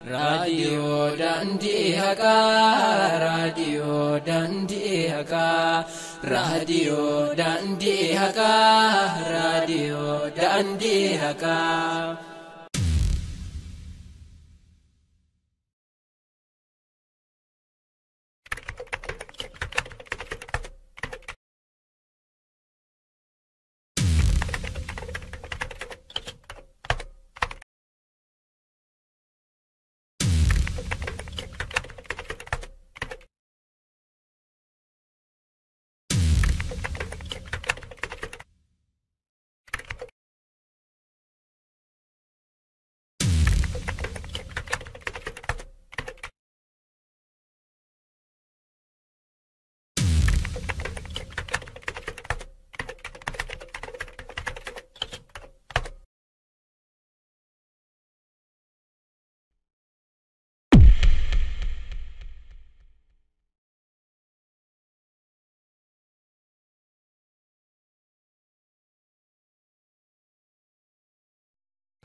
Radio Dandi Haga, Radio Dandi Haga, Radio Dandi Haga, Radio Dandi Haga.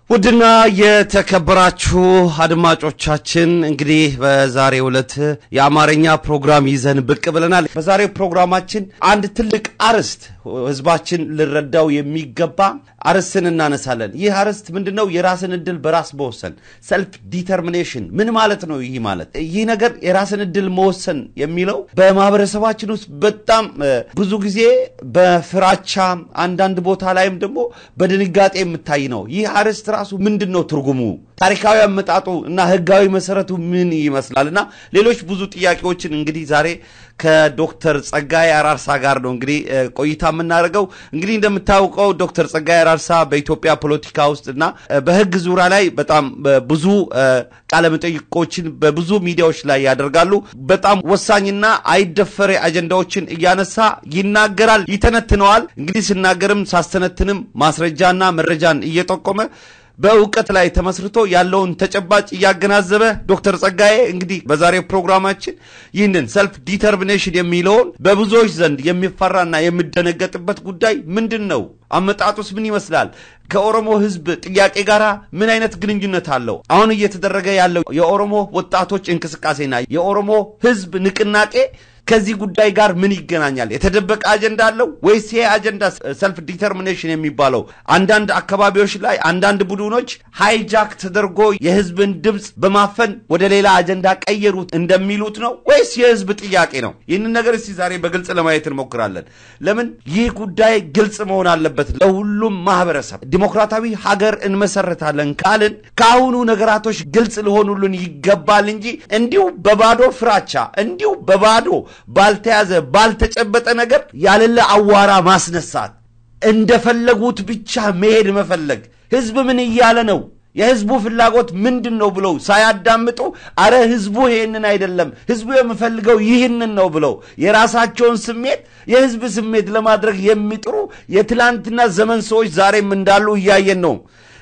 ውድና የተከበራችሁ አድማጮቻችን እንግዲህ በዛሬው ዕለት የአማርኛ ፕሮግራም ይዘን ብቅ ብለናል። በዛሬው ፕሮግራማችን አንድ ትልቅ አርዕስት ህዝባችን ልረዳው የሚገባ አርዕስትን እናነሳለን። ይህ አርዕስት ምንድነው? የራስን እድል በራስ መወሰን self determination ምን ማለት ነው? ይህ ነገር የራስን እድል መወሰን የሚለው በማህበረሰባችን ውስጥ በጣም ብዙ ጊዜ በፍራቻ አንዳንድ ቦታ ላይም ደግሞ በድንጋጤ የምታይ ነው። ይህ አርዕስት ራሱ ምንድነው ትርጉሙ? ታሪካዊ አመጣጡ እና ህጋዊ መሰረቱ ምን ይመስላልና ሌሎች ብዙ ጥያቄዎችን እንግዲህ ዛሬ ከዶክተር ጸጋዬ አራርሳ ጋር ነው እንግዲህ ቆይታ የምናደርገው። እንግዲህ እንደምታውቀው ዶክተር ጸጋዬ አራርሳ በኢትዮጵያ ፖለቲካ ውስጥና በህግ ዙሪያ ላይ በጣም ብዙ ቃለ መጠይቆችን በብዙ ሚዲያዎች ላይ ያደርጋሉ። በጣም ወሳኝና አይደፈሬ አጀንዳዎችን እያነሳ ይናገራል፣ ይተነትነዋል። እንግዲህ ሲናገርም ሳስተነትንም ማስረጃና መረጃን እየጠቆመ በእውቀት ላይ ተመስርቶ ያለውን ተጨባጭ ያገናዘበ ዶክተር ጸጋዬ እንግዲህ በዛሬው ፕሮግራማችን ይህንን self determination የሚለውን በብዙዎች ዘንድ የሚፈራና የሚደነገጥበት ጉዳይ ምንድነው? አመጣጡስ ምን ይመስላል? ከኦሮሞ ህዝብ ጥያቄ ጋራ ምን አይነት ግንኙነት አለው? አሁን እየተደረገ ያለው የኦሮሞ ወጣቶች እንቅስቃሴና የኦሮሞ ህዝብ ንቅናቄ ከዚህ ጉዳይ ጋር ምን ይገናኛል? የተደበቀ አጀንዳ አለው ወይስ ይሄ አጀንዳ self determination የሚባለው አንዳንድ አካባቢዎች ላይ አንዳንድ ቡድኖች ሃይጃክ ተደርጎ የህዝብን ድምጽ በማፈን ወደ ሌላ አጀንዳ ቀየሩት እንደሚሉት ነው ወይስ የህዝብ ጥያቄ ነው? ይህንን ነገር እስቲ ዛሬ በግልጽ ለማየት እንሞክራለን። ለምን ይህ ጉዳይ ግልጽ መሆን አለበት ለሁሉም ማህበረሰብ። ዲሞክራሲያዊ ሀገር እንመሰረታለን ካልን ካሁኑ ነገራቶች ግልጽ ሊሆኑልን ይገባል እንጂ እንዲሁ በባዶ ፍራቻ እንዲሁ በባዶ ባልተያዘ ባልተጨበጠ ነገር ያለለ አዋራ ማስነሳት እንደፈለጉት ብቻ መሄድ መፈለግ ህዝብ ምን ይያለ ነው የህዝቡ ፍላጎት ምንድነው ብለው ሳያዳምጡ አረ ህዝቡ ይሄንን አይደለም ህዝቡ የሚፈልገው ይሄንን ነው ብለው የራሳቸውን ስሜት የህዝብ ስሜት ለማድረግ የሚጥሩ የትላንትና ዘመን ሰዎች ዛሬም እንዳሉ ያየን ነው።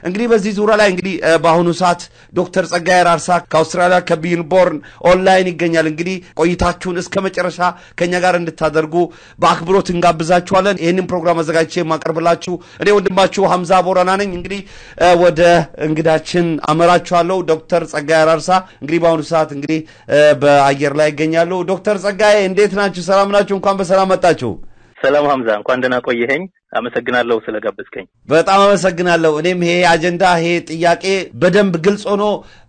እንግዲህ በዚህ ዙሪያ ላይ እንግዲህ በአሁኑ ሰዓት ዶክተር ጸጋዬ አራርሳ ከአውስትራሊያ ከቢልቦርን ኦንላይን ይገኛል። እንግዲህ ቆይታችሁን እስከ መጨረሻ ከኛ ጋር እንድታደርጉ በአክብሮት እንጋብዛችኋለን። ይሄንን ፕሮግራም አዘጋጅቼ ማቀርብላችሁ እኔ ወንድማችሁ ሐምዛ ቦራና ነኝ። እንግዲህ ወደ እንግዳችን አመራችኋለሁ። ዶክተር ጸጋዬ አራርሳ እንግዲህ በአሁኑ ሰዓት እንግዲህ በአየር ላይ ይገኛሉ። ዶክተር ጸጋዬ እንዴት ናችሁ? ሰላም ናችሁ? እንኳን በሰላም መጣችሁ። ሰላም ሐምዛ፣ እንኳን ደህና ቆየኸኝ። አመሰግናለሁ ስለጋበዝከኝ። በጣም አመሰግናለሁ። እኔም ይሄ አጀንዳ ይሄ ጥያቄ በደንብ ግልጽ ሆኖ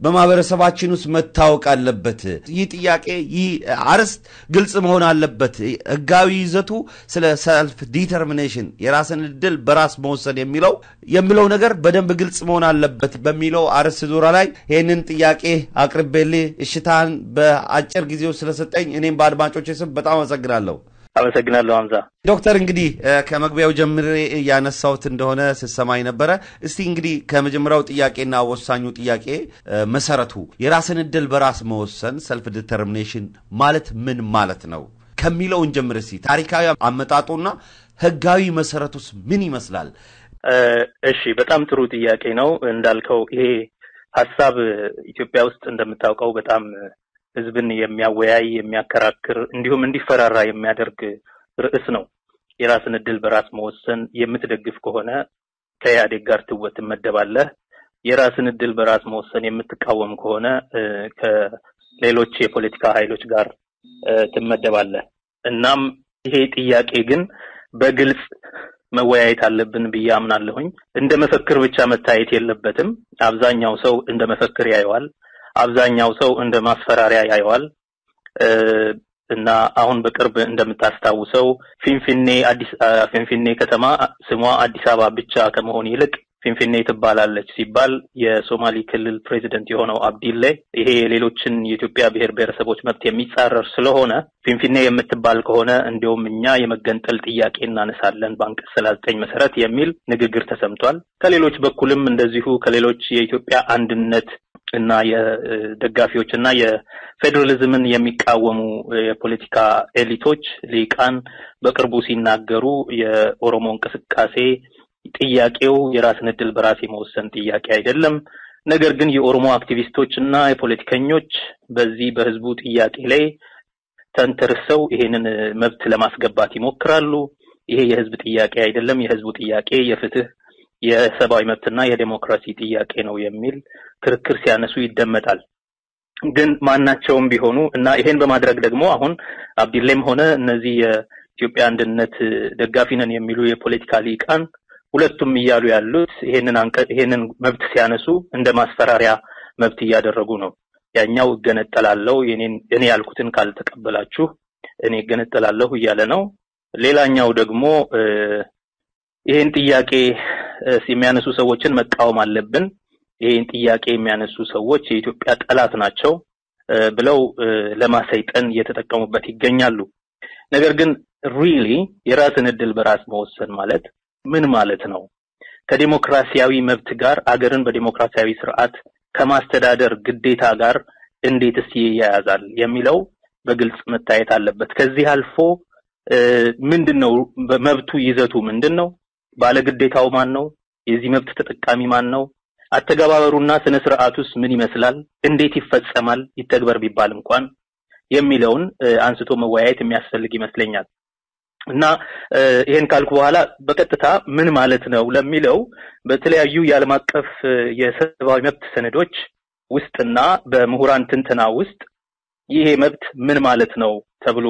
በማህበረሰባችን ውስጥ መታወቅ አለበት። ይህ ጥያቄ ይህ አርዕስት ግልጽ መሆን አለበት። ህጋዊ ይዘቱ ስለ self determination የራስን እድል በራስ መወሰን የሚለው ነገር በደንብ ግልጽ መሆን አለበት በሚለው አርዕስት ዙሪያ ላይ ይሄንን ጥያቄ አቅርቤልህ እሽታን በአጭር ጊዜው ስለሰጠኝ እኔም በአድማጮቼ ስም በጣም አመሰግናለሁ። አመሰግናለሁ ሐምዛ። ዶክተር እንግዲህ ከመግቢያው ጀምሬ ያነሳውት እንደሆነ ሲሰማኝ ነበር። እስቲ እንግዲህ ከመጀመሪያው ጥያቄና ወሳኙ ጥያቄ መሰረቱ የራስን እድል በራስ መወሰን self determination ማለት ምን ማለት ነው ከሚለው እንጀምር። እስቲ ታሪካዊ አመጣጡና ህጋዊ መሰረቱስ ምን ይመስላል? እሺ፣ በጣም ጥሩ ጥያቄ ነው። እንዳልከው ይሄ ሐሳብ ኢትዮጵያ ውስጥ እንደምታውቀው በጣም ህዝብን የሚያወያይ የሚያከራክር እንዲሁም እንዲፈራራ የሚያደርግ ርዕስ ነው። የራስን እድል በራስ መወሰን የምትደግፍ ከሆነ ከኢህአዴግ ጋር ትመደባለህ፣ የራስን እድል በራስ መወሰን የምትቃወም ከሆነ ከሌሎች የፖለቲካ ኃይሎች ጋር ትመደባለህ። እናም ይሄ ጥያቄ ግን በግልጽ መወያየት አለብን ብዬ አምናለሁኝ። እንደ መፈክር ብቻ መታየት የለበትም። አብዛኛው ሰው እንደ መፈክር ያየዋል፣ አብዛኛው ሰው እንደ ማስፈራሪያ ያየዋል። እና አሁን በቅርብ እንደምታስታውሰው ፊንፊኔ ከተማ ስሟ አዲስ አበባ ብቻ ከመሆን ይልቅ ፊንፊኔ ትባላለች ሲባል የሶማሊ ክልል ፕሬዚደንት የሆነው አብዲሌ ይሄ የሌሎችን የኢትዮጵያ ብሔር ብሔረሰቦች መብት የሚጻረር ስለሆነ ፊንፊኔ የምትባል ከሆነ እንደውም እኛ የመገንጠል ጥያቄ እናነሳለን በአንቀጽ 39 መሰረት የሚል ንግግር ተሰምቷል። ከሌሎች በኩልም እንደዚሁ ከሌሎች የኢትዮጵያ አንድነት እና የደጋፊዎች እና የፌደራሊዝምን የሚቃወሙ የፖለቲካ ኤሊቶች ሊቃን በቅርቡ ሲናገሩ የኦሮሞ እንቅስቃሴ ጥያቄው የራስን እድል በራስ የመወሰን ጥያቄ አይደለም፣ ነገር ግን የኦሮሞ አክቲቪስቶች እና የፖለቲከኞች በዚህ በህዝቡ ጥያቄ ላይ ተንተርሰው ይሄንን መብት ለማስገባት ይሞክራሉ። ይሄ የህዝብ ጥያቄ አይደለም፣ የህዝቡ ጥያቄ የፍትህ የሰብአዊ መብትና የዲሞክራሲ ጥያቄ ነው የሚል ክርክር ሲያነሱ ይደመጣል። ግን ማናቸውም ቢሆኑ እና ይሄን በማድረግ ደግሞ አሁን አብዲሌም ሆነ እነዚህ የኢትዮጵያ አንድነት ደጋፊ ነን የሚሉ የፖለቲካ ሊቃን ሁለቱም እያሉ ያሉት ይሄንን መብት ሲያነሱ እንደ ማስፈራሪያ መብት እያደረጉ ነው። ያኛው እገነጠላለሁ እኔ ያልኩትን ካልተቀበላችሁ እኔ እገነጠላለሁ እያለ ነው። ሌላኛው ደግሞ ይሄን ጥያቄ የሚያነሱ ሰዎችን መቃወም አለብን፣ ይሄን ጥያቄ የሚያነሱ ሰዎች የኢትዮጵያ ጠላት ናቸው ብለው ለማሰይጠን እየተጠቀሙበት ይገኛሉ። ነገር ግን ሪሊ የራስን እድል በራስ መወሰን ማለት ምን ማለት ነው? ከዲሞክራሲያዊ መብት ጋር አገርን በዲሞክራሲያዊ ስርዓት ከማስተዳደር ግዴታ ጋር እንዴትስ ይያያዛል የሚለው በግልጽ መታየት አለበት። ከዚህ አልፎ ምንድነው መብቱ ይዘቱ ምንድነው? ባለግዴታው ማን ነው? የዚህ መብት ተጠቃሚ ማን ነው? አተገባበሩና ስነ ስርዓቱስ ምን ይመስላል? እንዴት ይፈጸማል? ይተግበር ቢባል እንኳን የሚለውን አንስቶ መወያየት የሚያስፈልግ ይመስለኛል። እና ይሄን ካልኩ በኋላ በቀጥታ ምን ማለት ነው ለሚለው በተለያዩ የዓለም አቀፍ የሰብአዊ መብት ሰነዶች ውስጥና በምሁራን ትንተና ውስጥ ይሄ መብት ምን ማለት ነው ተብሎ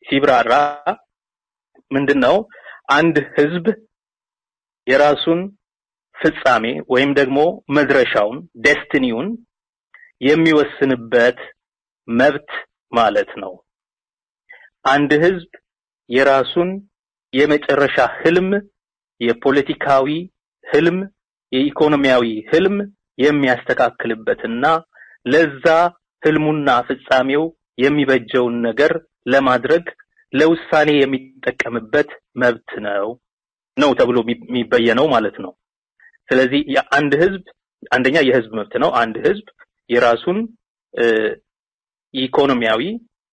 ሲብራራ ምንድነው አንድ ህዝብ የራሱን ፍጻሜ ወይም ደግሞ መድረሻውን ዴስቲኒውን የሚወስንበት መብት ማለት ነው። አንድ ህዝብ የራሱን የመጨረሻ ህልም፣ የፖለቲካዊ ህልም፣ የኢኮኖሚያዊ ህልም የሚያስተካክልበትና ለዛ ህልሙና ፍጻሜው የሚበጀውን ነገር ለማድረግ ለውሳኔ የሚጠቀምበት መብት ነው ተብሎ የሚበየነው ማለት ነው። ስለዚህ የአንድ ህዝብ አንደኛ የህዝብ መብት ነው። አንድ ህዝብ የራሱን ኢኮኖሚያዊ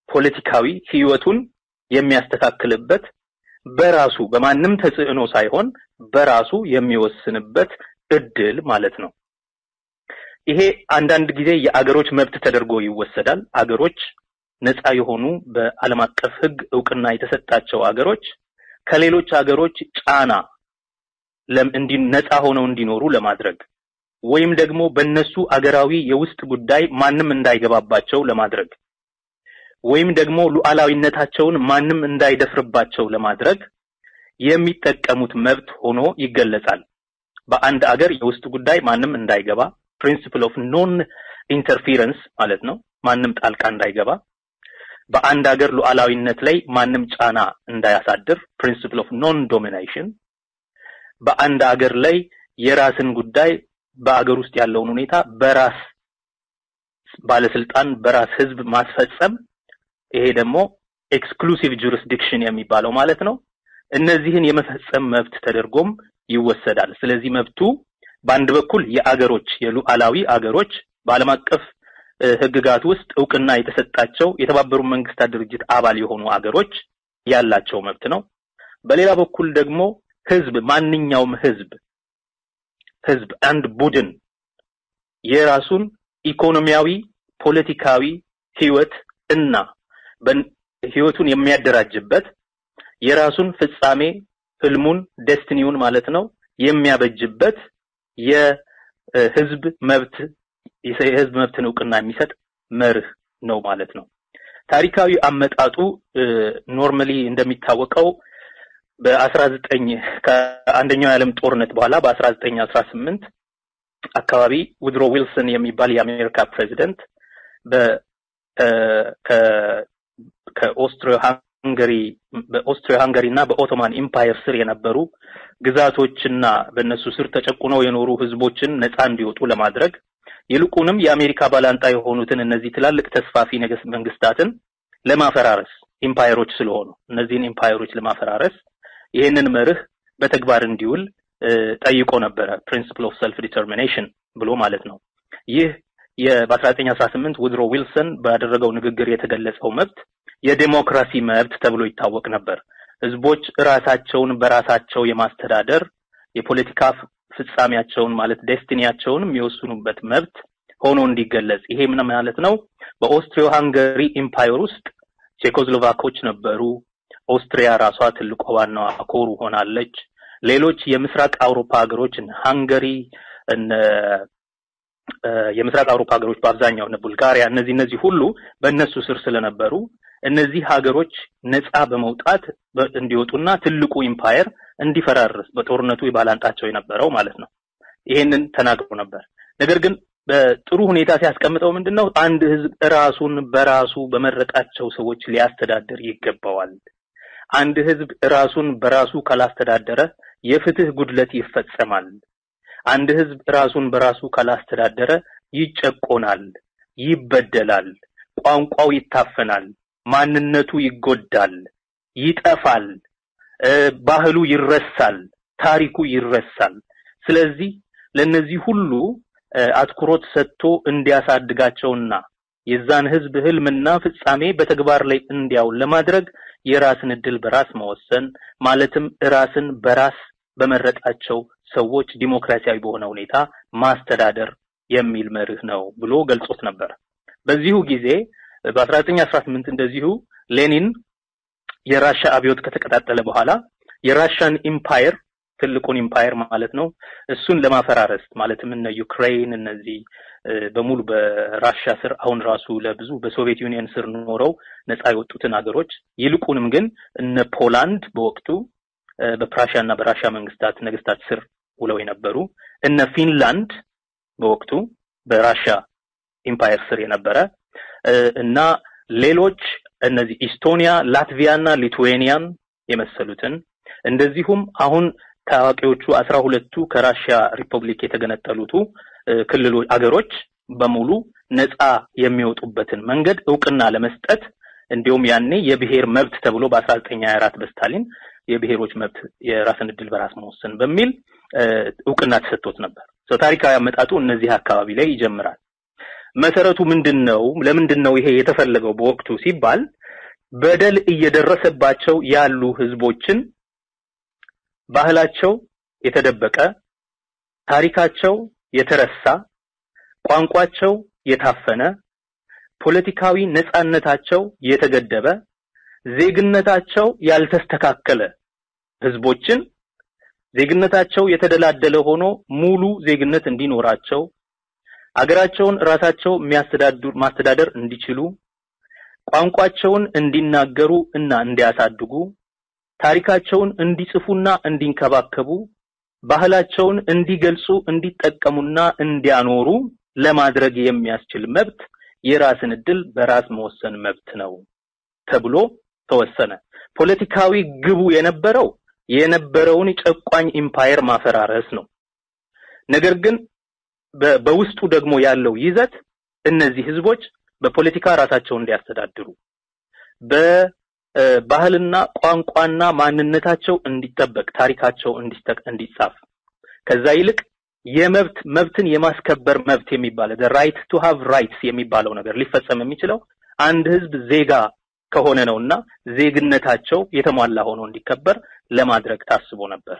ፖለቲካዊ ህይወቱን የሚያስተካክልበት በራሱ በማንም ተጽዕኖ ሳይሆን በራሱ የሚወስንበት እድል ማለት ነው። ይሄ አንዳንድ ጊዜ የአገሮች መብት ተደርጎ ይወሰዳል። አገሮች ነፃ የሆኑ በዓለም አቀፍ ህግ ዕውቅና የተሰጣቸው አገሮች ከሌሎች አገሮች ጫና ነፃ ሆነው እንዲኖሩ ለማድረግ ወይም ደግሞ በእነሱ አገራዊ የውስጥ ጉዳይ ማንም እንዳይገባባቸው ለማድረግ ወይም ደግሞ ሉዓላዊነታቸውን ማንም እንዳይደፍርባቸው ለማድረግ የሚጠቀሙት መብት ሆኖ ይገለጻል። በአንድ አገር የውስጥ ጉዳይ ማንም እንዳይገባ principle of non interference ማለት ነው። ማንም ጣልቃ እንዳይገባ። በአንድ አገር ሉዓላዊነት ላይ ማንም ጫና እንዳያሳድር principle of non domination። በአንድ አገር ላይ የራስን ጉዳይ በአገር ውስጥ ያለውን ሁኔታ በራስ ባለስልጣን በራስ ህዝብ ማስፈጸም፣ ይሄ ደግሞ exclusive jurisdiction የሚባለው ማለት ነው። እነዚህን የመፈጸም መብት ተደርጎም ይወሰዳል። ስለዚህ መብቱ በአንድ በኩል የአገሮች የሉዓላዊ አገሮች በዓለም አቀፍ ህግጋት ውስጥ ዕውቅና የተሰጣቸው የተባበሩት መንግስታት ድርጅት አባል የሆኑ አገሮች ያላቸው መብት ነው። በሌላ በኩል ደግሞ ህዝብ ማንኛውም ህዝብ አንድ ቡድን የራሱን ኢኮኖሚያዊ ፖለቲካዊ ህይወት እና ህይወቱን የሚያደራጅበት የራሱን ፍጻሜ ህልሙን ዴስቲኒውን ማለት ነው የሚያበጅበት ህዝብ መብትን እውቅና የሚሰጥ መርህ ነው ማለት ነው። ታሪካዊ አመጣጡ ኖርማሊ እንደሚታወቀው በ19 ከአንደኛው የዓለም ጦርነት በኋላ በ1918 አካባቢ ውድሮ ዊልሰን የሚባል የአሜሪካ ፕሬዚደንት በኦስትሪያ ሃንጋሪና በኦቶማን ኢምፓየር ስር የነበሩ ግዛቶችና በእነሱ ስር ተጨቁነው የኖሩ ህዝቦችን ነፃ እንዲወጡ ለማድረግ ይልቁንም የአሜሪካ ባላንጣ የሆኑትን እነዚህ ትላልቅ ተስፋፊ መንግስታትን ለማፈራረስ ኢምፓየሮች ስለሆኑ እነዚህን ኢምፓየሮች ለማፈራረስ ይሄንን መርህ በተግባር እንዲውል ጠይቆ ነበር። ፕሪንሲፕል ኦፍ ሰልፍ ዲተርሚኔሽን ብሎ ማለት ነው። ይህ በ1918 ውድሮ ዊልሰን ባደረገው ንግግር የተገለጸው መብት የዲሞክራሲ መብት ተብሎ ይታወቅ ነበር። ህዝቦች ራሳቸውን በራሳቸው የማስተዳደር የፖለቲካ ፍጻሜያቸውን ማለት ዴስቲኒያቸውን የሚወስኑበት መብት ሆኖ እንዲገለጽ። ይሄ ምን ማለት ነው? በኦስትሪያ ሃንጋሪ ኢምፓየር ውስጥ ቼኮስሎቫኮች ነበሩ። ኦስትሪያ ራሷ ትልቋ ዋናዋ አኮሩ ሆናለች። ሌሎች የምስራቅ አውሮፓ ሀገሮች ሃንጋሪ የምስራቅ አውሮፓ ሀገሮች በአብዛኛው ቡልጋሪያ እነዚህ ሁሉ በእነሱ ስር ስለነበሩ እነዚህ ሀገሮች ነፃ በመውጣት እንዲወጡና ትልቁ ኢምፓየር እንዲፈራርስ በጦርነቱ ይባላንጣቸው የነበረው ማለት ነው። ይሄንን ተናግሮ ነበር። ነገር ግን በጥሩ ሁኔታ ሲያስቀምጠው ምንድነው አንድ ህዝብ ራሱን በራሱ በመረጣቸው ሰዎች ሊያስተዳድር ይገባዋል። አንድ ህዝብ ራሱን በራሱ ካላስተዳደረ የፍትህ ጉድለት ይፈጸማል። አንድ ህዝብ ራሱን በራሱ ካላስተዳደረ ይጨቆናል፣ ይበደላል፣ ቋንቋው ይታፈናል፣ ማንነቱ ይጎዳል፣ ይጠፋል፣ ባህሉ ይረሳል፣ ታሪኩ ይረሳል። ስለዚህ ለነዚህ ሁሉ አትኩሮት ሰጥቶ እንዲያሳድጋቸውና የዛን ህዝብ ህልምና ፍጻሜ በተግባር ላይ እንዲያውል ለማድረግ የራስን እድል በራስ መወሰን ማለትም ራስን በራስ በመረጣቸው ሰዎች ዲሞክራሲያዊ በሆነ ሁኔታ ማስተዳደር የሚል መርህ ነው ብሎ ገልጾት ነበር። በዚሁ ጊዜ በ1918 እንደዚሁ ሌኒን የራሻ አብዮት ከተቀጣጠለ በኋላ የራሻን ኢምፓየር ትልቁን ኢምፓየር ማለት ነው እሱን ለማፈራረስ ማለትም እነ ዩክሬን እነዚህ በሙሉ በራሻ ስር አሁን ራሱ ለብዙ በሶቪየት ዩኒየን ስር ኖረው ነፃ የወጡትን ሀገሮች ይልቁንም ግን እነ ፖላንድ በወቅቱ በፕራሻና በራሻ ነገስታት ስር ውለው የነበሩ እነ ፊንላንድ በወቅቱ በራሻ ኢምፓየር ስር የነበረ እና ሌሎች እነዚህ ኢስቶኒያ፣ ላትቪያና ሊቱዌኒያን የመሰሉትን እንደዚሁም አሁን ታዋቂዎቹ 12ቱ ከራሻ ሪፐብሊክ የተገነጠሉት ክልሎች አገሮች በሙሉ ነፃ የሚወጡበትን መንገድ ዕውቅና ለመስጠት እንዲሁም ያኔ የብሔር መብት ተብሎ በ1924 በስታሊን የብሔሮች መብት የራስን እድል በራስ መወሰን በሚል ዕውቅና ተሰጥቶት ነበር። ታሪካዊ አመጣጡ እነዚህ አካባቢ ላይ ይጀምራል። መሰረቱ ምንድነው? ለምንድነው ይሄ የተፈለገው በወቅቱ ሲባል በደል እየደረሰባቸው ያሉ ህዝቦችን ባህላቸው የተደበቀ፣ ታሪካቸው የተረሳ፣ ቋንቋቸው የታፈነ፣ ፖለቲካዊ ነፃነታቸው የተገደበ፣ ዜግነታቸው ያልተስተካከለ ህዝቦችን ዜግነታቸው የተደላደለ ሆኖ ሙሉ ዜግነት እንዲኖራቸው አገራቸውን ራሳቸው ማስተዳደር እንዲችሉ ቋንቋቸውን እንዲናገሩ እና እንዲያሳድጉ ታሪካቸውን እንዲጽፉና እንዲንከባከቡ ባህላቸውን እንዲገልጹ እንዲጠቀሙና እንዲያኖሩ ለማድረግ የሚያስችል መብት የራስን እድል በራስ መወሰን መብት ነው ተብሎ ተወሰነ። ፖለቲካዊ ግቡ የነበረውን ጨቋኝ ኢምፓየር ማፈራረስ ነው። ነገር ግን በውስጡ ደግሞ ያለው ይዘት እነዚህ ህዝቦች በፖለቲካ ራሳቸውን እንዲያስተዳድሩ በባህልና ቋንቋና ማንነታቸው እንዲጠበቅ ታሪካቸው እንዲጻፍ ከዛ ይልቅ መብትን የማስከበር መብት የሚባለው the right to have rights የሚባለው ነገር ሊፈጸም የሚችለው አንድ ህዝብ ዜጋ ከሆነ ነውና ዜግነታቸው የተሟላ ሆኖ እንዲከበር ለማድረግ ታስቦ ነበር።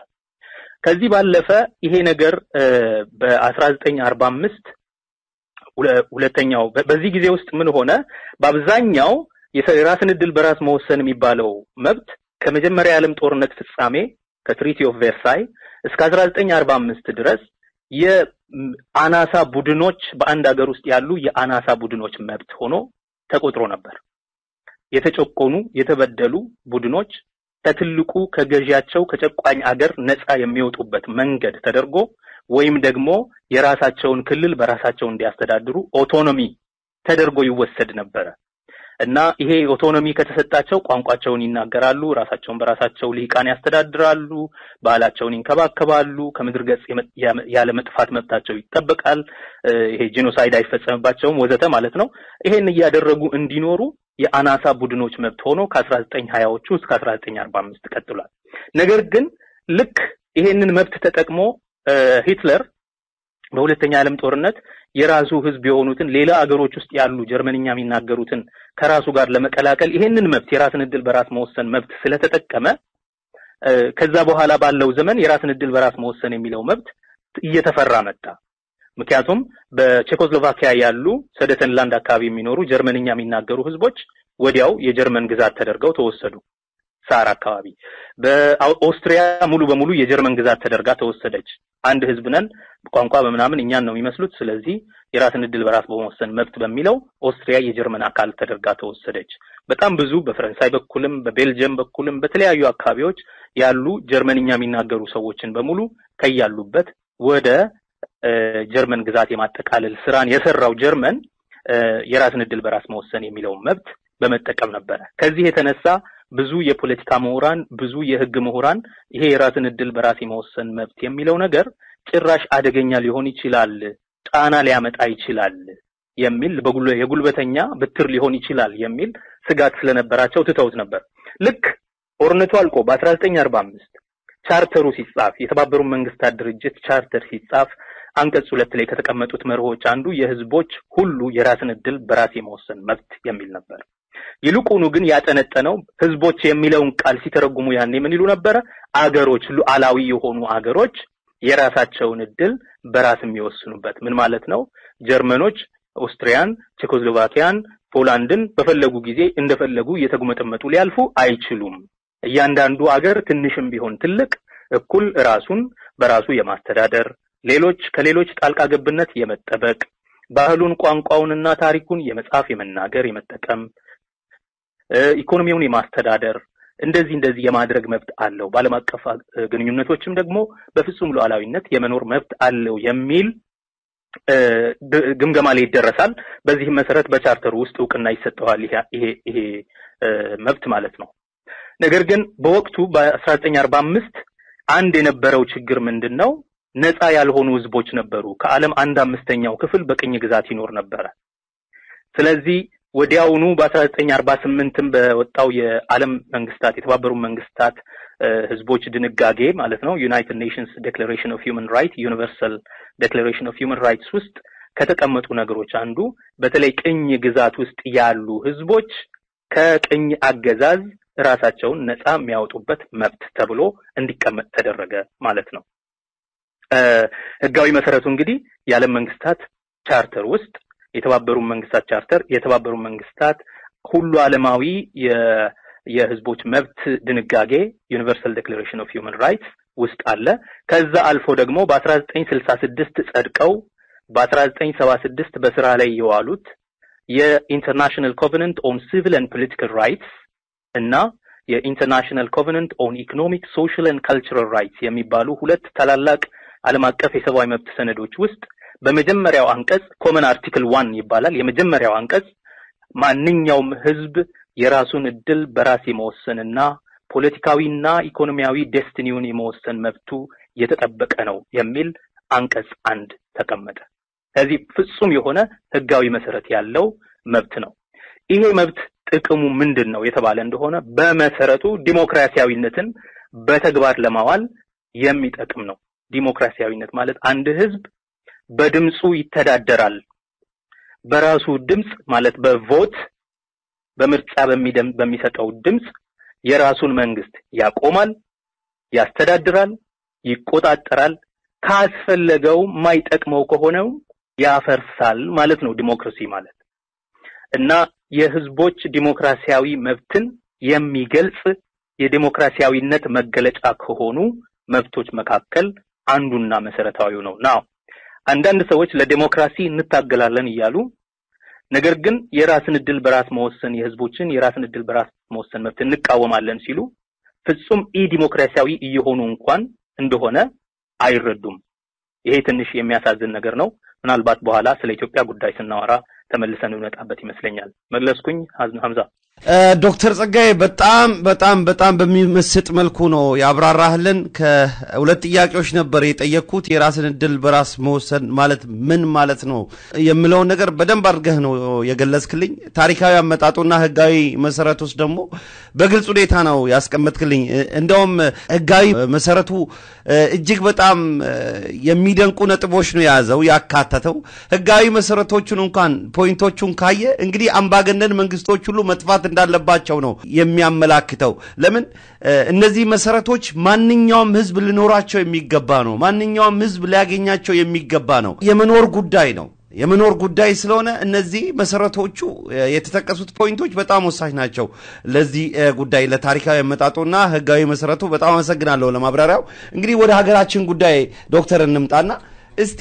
ከዚህ ባለፈ ይሄ ነገር በ1945 ሁለተኛው በዚህ ጊዜ ውስጥ ምን ሆነ? በአብዛኛው የራስን እድል በራስ መወሰን የሚባለው መብት ከመጀመሪያ የዓለም ጦርነት ፍጻሜ ከትሪቲ ኦፍ ቨርሳይ እስከ 1945 ድረስ አናሳ ቡድኖች በአንድ ሀገር ውስጥ ያሉ የአናሳ ቡድኖች መብት ሆኖ ተቆጥሮ ነበር። የተጨቆኑ የተበደሉ ቡድኖች ከትልቁ ከገዢያቸው ከጨቋኝ ሀገር ነፃ የሚወጡበት መንገድ ተደርጎ ወይም ደግሞ የራሳቸውን ክልል በራሳቸው እንዲያስተዳድሩ ኦቶኖሚ ተደርጎ ይወሰድ ነበር እና ይሄ ኦቶኖሚ ከተሰጣቸው ቋንቋቸውን ይናገራሉ፣ ራሳቸውን በራሳቸው ልሂቃን ያስተዳድራሉ፣ ባህላቸውን ይንከባከባሉ፣ ከምድር ገጽ ያለ መጥፋት መብታቸው ይጠበቃል፣ ይሄ ጂኖሳይድ አይፈጸምባቸውም ወዘተ ማለት ነው። ይሄን እያደረጉ እንዲኖሩ የአናሳ ቡድኖች መብት ሆኖ ከ1920ዎቹ እስከ 1945 ቀጥሏል። ነገር ግን ልክ ይሄንን መብት ተጠቅሞ ሂትለር በሁለተኛ ዓለም ጦርነት የራሱ ህዝብ የሆኑትን ሌላ አገሮች ውስጥ ያሉ ጀርመንኛ የሚናገሩትን ከራሱ ጋር ለመቀላቀል ይሄንን መብት የራስን ዕድል በራስ መወሰን መብት ስለተጠቀመ ከዛ በኋላ ባለው ዘመን የራስን ዕድል በራስ መወሰን የሚለው መብት እየተፈራ መጣ። ምክንያቱም በቼኮስሎቫኪያ ያሉ ሰደተንላንድ አካባቢ የሚኖሩ ጀርመንኛ የሚናገሩ ህዝቦች ወዲያው የጀርመን ግዛት ተደርገው ተወሰዱ። ሳር አካባቢ በኦስትሪያ ሙሉ በሙሉ የጀርመን ግዛት ተደርጋ ተወሰደች። አንድ ህዝብ ነን፣ ቋንቋ በመናምን እኛን ነው የሚመስሉት፣ ስለዚህ የራስን ዕድል በራስ በመወሰን መብት በሚለው ኦስትሪያ የጀርመን አካል ተደርጋ ተወሰደች። በጣም ብዙ በፈረንሳይ በኩልም በቤልጂየም በኩልም በተለያዩ አካባቢዎች ያሉ ጀርመንኛ የሚናገሩ ሰዎችን በሙሉ ከያሉበት ወደ ጀርመን ግዛት የማጠቃለል ስራን የሰራው ጀርመን የራስን ዕድል በራስ መወሰን የሚለው መብት በመጠቀም ነበር። ከዚህ የተነሳ ብዙ የፖለቲካ ምሁራን ብዙ የህግ ምሁራን ይሄ የራስን ዕድል በራስ መወሰን መብት የሚለው ነገር ጭራሽ አደገኛ ሊሆን ይችላል፣ ጣና ሊያመጣ ይችላል የሚል የጉልበተኛ ብትር ሊሆን ይችላል የሚል ስጋት ስለነበራቸው ትተውት ነበር። ልክ ጦርነቱ አልቆ በ1945 ቻርተሩ ሲጻፍ የተባበሩት መንግስታት ድርጅት ቻርተር ሲጻፍ አንቀጽ 2 ላይ ከተቀመጡት መርሆች አንዱ የህዝቦች ሁሉ የራስን ዕድል በራስ መወሰን መብት የሚል ነበር። ይልቁኑ ግን ያጠነጠነው ህዝቦች የሚለውን ቃል ሲተረጉሙ ያኔ ምን ይሉ ነበር? አገሮች፣ ሉዓላዊ የሆኑ አገሮች የራሳቸውን ዕድል በራስ የሚወስኑበት። ምን ማለት ነው? ጀርመኖች ኦስትሪያን፣ ቼኮስሎቫኪያን፣ ፖላንድን በፈለጉ ጊዜ እንደፈለጉ እየተጉመጠመጡ ሊያልፉ አይችሉም። እያንዳንዱ አገር ትንሽም ቢሆን ትልቅ እኩል ራሱን በራሱ የማስተዳደር ሌሎች ከሌሎች ጣልቃ ገብነት የመጠበቅ ባህሉን ቋንቋውንና ታሪኩን የመጻፍ የመናገር የመጠቀም ኢኮኖሚውን የማስተዳደር እንደዚህ የማድረግ መብት አለው። በዓለም አቀፍ ግንኙነቶችም ደግሞ በፍጹም ሉዓላዊነት የመኖር መብት አለው የሚል ግምገማ ላይ ይደረሳል። በዚህ መሰረት በቻርተሩ ውስጥ ዕውቅና ይሰጠዋል ይሄ መብት ማለት ነው። ነገር ግን በወቅቱ በ1945 አንድ የነበረው ችግር ምንድነው? ነፃ ያልሆኑ ህዝቦች ነበሩ። ከዓለም 1/5ኛው ክፍል በቅኝ ግዛት ይኖር ነበር። ስለዚህ ወዲያውኑ በ1948ም በወጣው የዓለም መንግስታት የተባበሩት መንግስታት ህዝቦች ድንጋጌ ማለት ነው ዩናይትድ ኔሽንስ ዲክሌሬሽን ኦፍ ሂውመን ራይት ዩኒቨርሳል ዲክሌሬሽን ኦፍ ሂውመን ራይትስ ውስጥ ከተቀመጡ ነገሮች አንዱ በተለይ ቅኝ ግዛት ውስጥ ያሉ ህዝቦች ከቅኝ አገዛዝ ራሳቸውን ነፃ የሚያወጡበት መብት ተብሎ እንዲቀመጥ ተደረገ ማለት ነው። ህጋዊ መሰረቱ እንግዲህ የዓለም መንግስታት ቻርተር ውስጥ የተባበሩት መንግስታት ቻርተር የተባበሩት መንግስታት ሁሉ ዓለማዊ የህዝቦች መብት ድንጋጌ ዩኒቨርሳል ዲክሌሬሽን ኦፍ ሂውመን ራይትስ ውስጥ አለ። ከዛ አልፎ ደግሞ በ1966 ጸድቀው በ1976 በስራ ላይ የዋሉት የኢንተርናሽናል ኮቨናንት ኦን ሲቪል ኤንድ ፖለቲካል ራይትስ እና የኢንተርናሽናል ኮቨናንት ኦን ኢኮኖሚክ ሶሻል ኤንድ ካልቸራል ራይትስ የሚባሉ ሁለት ታላላቅ ዓለም አቀፍ የሰብአዊ መብት ሰነዶች ውስጥ በመጀመሪያው አንቀጽ ኮመን አርቲክል 1 ይባላል። የመጀመሪያው አንቀጽ ማንኛውም ህዝብ የራሱን ዕድል በራስ የመወሰንና ፖለቲካዊና ኢኮኖሚያዊ ዴስቲኒውን የመወሰን መብቱ የተጠበቀ ነው የሚል አንቀጽ 1 ተቀመጠ። ስለዚህ ፍጹም የሆነ ህጋዊ መሰረት ያለው መብት ነው። ይሄ መብት ጥቅሙ ምንድነው የተባለ እንደሆነ በመሰረቱ ዲሞክራሲያዊነትን በተግባር ለማዋል የሚጠቅም ነው። ዲሞክራሲያዊነት ማለት አንድ ህዝብ በድምጹ ይተዳደራል። በራሱ ድምጽ ማለት በቮት በምርጫ በሚሰጠው ድምጽ የራሱን መንግስት ያቆማል፣ ያስተዳድራል፣ ይቆጣጠራል፣ ካስፈለገው ማይጠቅመው ከሆነው ያፈርሳል ማለት ነው ዲሞክራሲ ማለት። እና የህዝቦች ዲሞክራሲያዊ መብትን የሚገልጽ የዲሞክራሲያዊነት መገለጫ ከሆኑ መብቶች መካከል አንዱና መሰረታዊው ነው። ናው አንዳንድ ሰዎች ለዲሞክራሲ እንታገላለን ይያሉ ነገር ግን የራስን እድል በራስ መወሰን የህዝቦችን የራስን እድል በራስ መወሰን መብት እንቃወማለን ሲሉ ፍጹም ዲሞክራሲያዊ እየሆኑ እንኳን እንደሆነ አይረዱም ይሄ ትንሽ የሚያሳዝን ነገር ነው ምናልባት በኋላ ስለ ኢትዮጵያ ጉዳይ ስናወራ ተመልሰን እንመጣበት ይመስለኛል መለስኩኝ ሐምዛ ዶክተር ጸጋዬ በጣም በሚመስጥ መልኩ ነው ያብራራህልን ከሁለት ጥያቄዎች ነበር የጠየቅኩት የራስን እድል በራስ መወሰን ማለት ምን ማለት ነው የሚለው ነገር በደንብ አድርገህ ነው የገለጽክልኝ ታሪካዊ አመጣጡና ህጋዊ መሰረቱስ ደግሞ በግልጽ ሁኔታ ነው ያስቀመጥክልኝ እንደውም ህጋዊ መሰረቱ እጅግ በጣም የሚደንቁ ነጥቦች ነው ያዘው ያካተተው ህጋዊ መሰረቶቹን እንኳን ፖይንቶቹን ካየ እንግዲህ አምባገነን መንግስቶች ሁሉ መጥፋት እንዳለባቸው ነው የሚያመላክተው ለምን እነዚህ መሰረቶች ማንኛውም ህዝብ ሊኖራቸው የሚገባ ነው ማንኛውም ህዝብ ሊያገኛቸው የሚገባ ነው የመኖር ጉዳይ ስለሆነ እነዚህ መሰረቶቹ የተተከሱት ፖይንቶች በጣም ወሳኝ ናቸው ለዚህ ጉዳይ ለታሪካዊ አመጣጡና ህጋዊ መሰረቱ በጣም አመሰግናለሁ ለማብራሪያው እንግዲህ ወደ ሀገራችን ጉዳይ ዶክተር እንምጣና እስቲ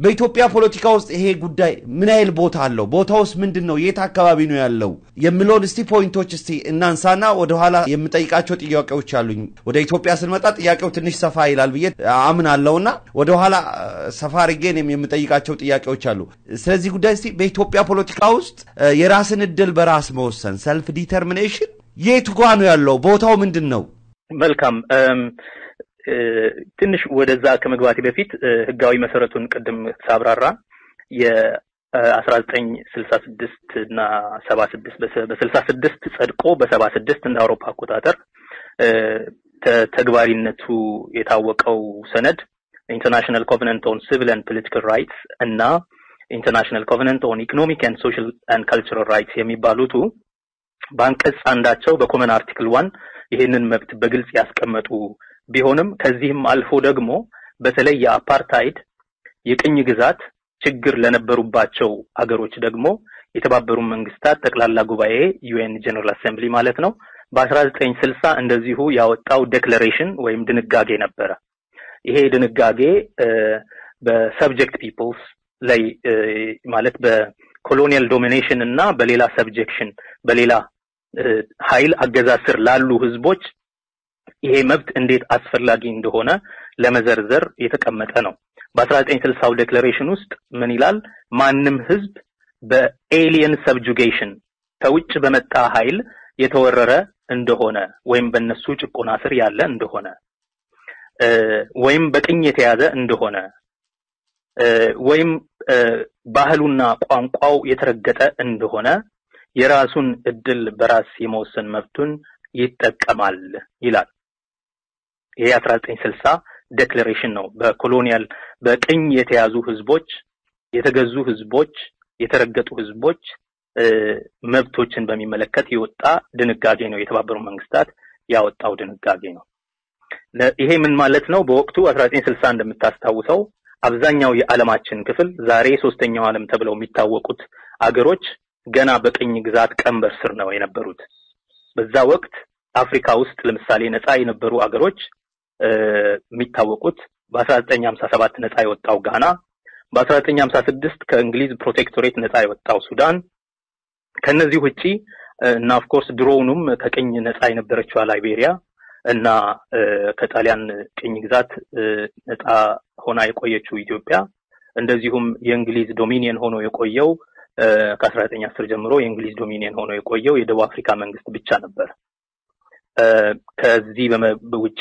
በኢትዮጵያ ፖለቲካ ውስጥ ይሄ ጉዳይ ምን አይል ቦታ አለው ቦታውስ ምንድነው የት አካባቢ ነው ያለው የሚለው እስቲ ፖይንቶች እስቲ እናንሳና ወደ ኋላ የምጠይቃቸው ጥያቄዎች አሉኝ ወደ ኢትዮጵያ ስንመጣ ጥያቄው ትንሽ ሰፋ ይላል ብዬ አምናለሁና ወደ ኋላ ሰፋ አድርገን የምጠይቃቸው ጥያቄዎች አሉ ስለዚህ ጉዳይ እስቲ በኢትዮጵያ ፖለቲካ ውስጥ የራስን እድል በራስ መወሰን ሰልፍ ዲተርሚኔሽን የት ጋር ነው ያለው ቦታው ምንድነው መልካም ትንሽ ወደዛ ከመግባቴ በፊት ህጋዊ መሰረቱን ቀደም ሳብራራ የ1966 እና 76 በ66 ጸድቆ በ76 እንደ አውሮፓ አቆጣጠር ተግባሪነቱ የታወቀው ሰነድ ኢንተርናሽናል ኮቨናንት ኦን ሲቪል ኤንድ ፖለቲካል ራይትስ እና ኢንተርናሽናል ኮቨናንት ኦን ኢኮኖሚክ ኤንድ ሶሻል ኤንድ ካልቸራል ራይትስ የሚባሉት ባንቀጽ አንዳቸው በኮመን አርቲክል 1 ይሄንን መብት በግልጽ ያስቀመጡ ቢሆንም ከዚህም አልፎ ደግሞ በተለይ የአፓርታይድ የቅኝ ግዛት ችግር ለነበሩባቸው አገሮች ደግሞ የተባበሩት መንግስታት ጠቅላላ ጉባኤ ዩኤን ጀነራል አሴምብሊ ማለት ነው በ1960 እንደዚሁ ያወጣው ዲክሌሬሽን ወይም ድንጋጌ ነበር ይሄ ድንጋጌ በሰብጀክት ፒፕልስ ላይ ማለት በኮሎኒያል ዶሚኔሽን እና በሌላ ሰብጀክሽን በሌላ ኃይል አገዛዝ ስር ላሉ ህዝቦች ይሄ መብት እንዴት አስፈላጊ እንደሆነ ለመዘርዘር የተቀመጠ ነው በ1960 ዲክሌሬሽን ውስጥ ምን ይላል ማንንም ህዝብ በኤሊየን ሰብጁጌሽን ከውጭ በመጣ ኃይል የተወረረ እንደሆነ ወይም በእነሱ ጭቆና ስር ያለ እንደሆነ ወይም በቅኝ የተያዘ እንደሆነ ወይም ባህሉና ቋንቋው የተረገጠ እንደሆነ የራሱን እድል በራስ የመወሰን መብቱን ይጠቀማል ይላል ይሄ 1960 ዲክሌሬሽን ነው በኮሎኒያል በቅኝ የተያዙ ህዝቦች የተገዙ ህዝቦች የተረገጡ ህዝቦች መብቶችን በሚመለከት የወጣ ድንጋጌ ነው የተባበሩት መንግስታት ያወጣው ድንጋጌ ነው ይሄ ምን ማለት ነው በወቅቱ 1960 እንደምታስታውሰው አብዛኛው የዓለማችን ክፍል ዛሬ ሶስተኛው ዓለም ተብለው የሚታወቁት አገሮች ገና በቅኝ ግዛት ቀንበር ስር ነው የነበሩት በዛ ወቅት አፍሪካ ውስጥ ለምሳሌ ነፃ የነበሩ አገሮች የሚታወቁት በ1957 ነፃ የወጣው ጋና በ1956 ከእንግሊዝ ፕሮቴክቶሬት ነፃ የወጣው ሱዳን ከነዚህ ውጪ እና ኦፍ ኮርስ ድሮውንም ከቅኝ ነፃ የነበረችው ላይቤሪያ እና ከጣሊያን ቅኝ ግዛት ነፃ ሆና የቆየችው ኢትዮጵያ እንደዚሁም የእንግሊዝ ዶሚኒየን ሆኖ የቆየው ከ1910 ጀምሮ የእንግሊዝ ዶሚኒየን ሆኖ የቆየው የደቡብ አፍሪካ መንግስት ብቻ ነበር ከዚህ በውጪ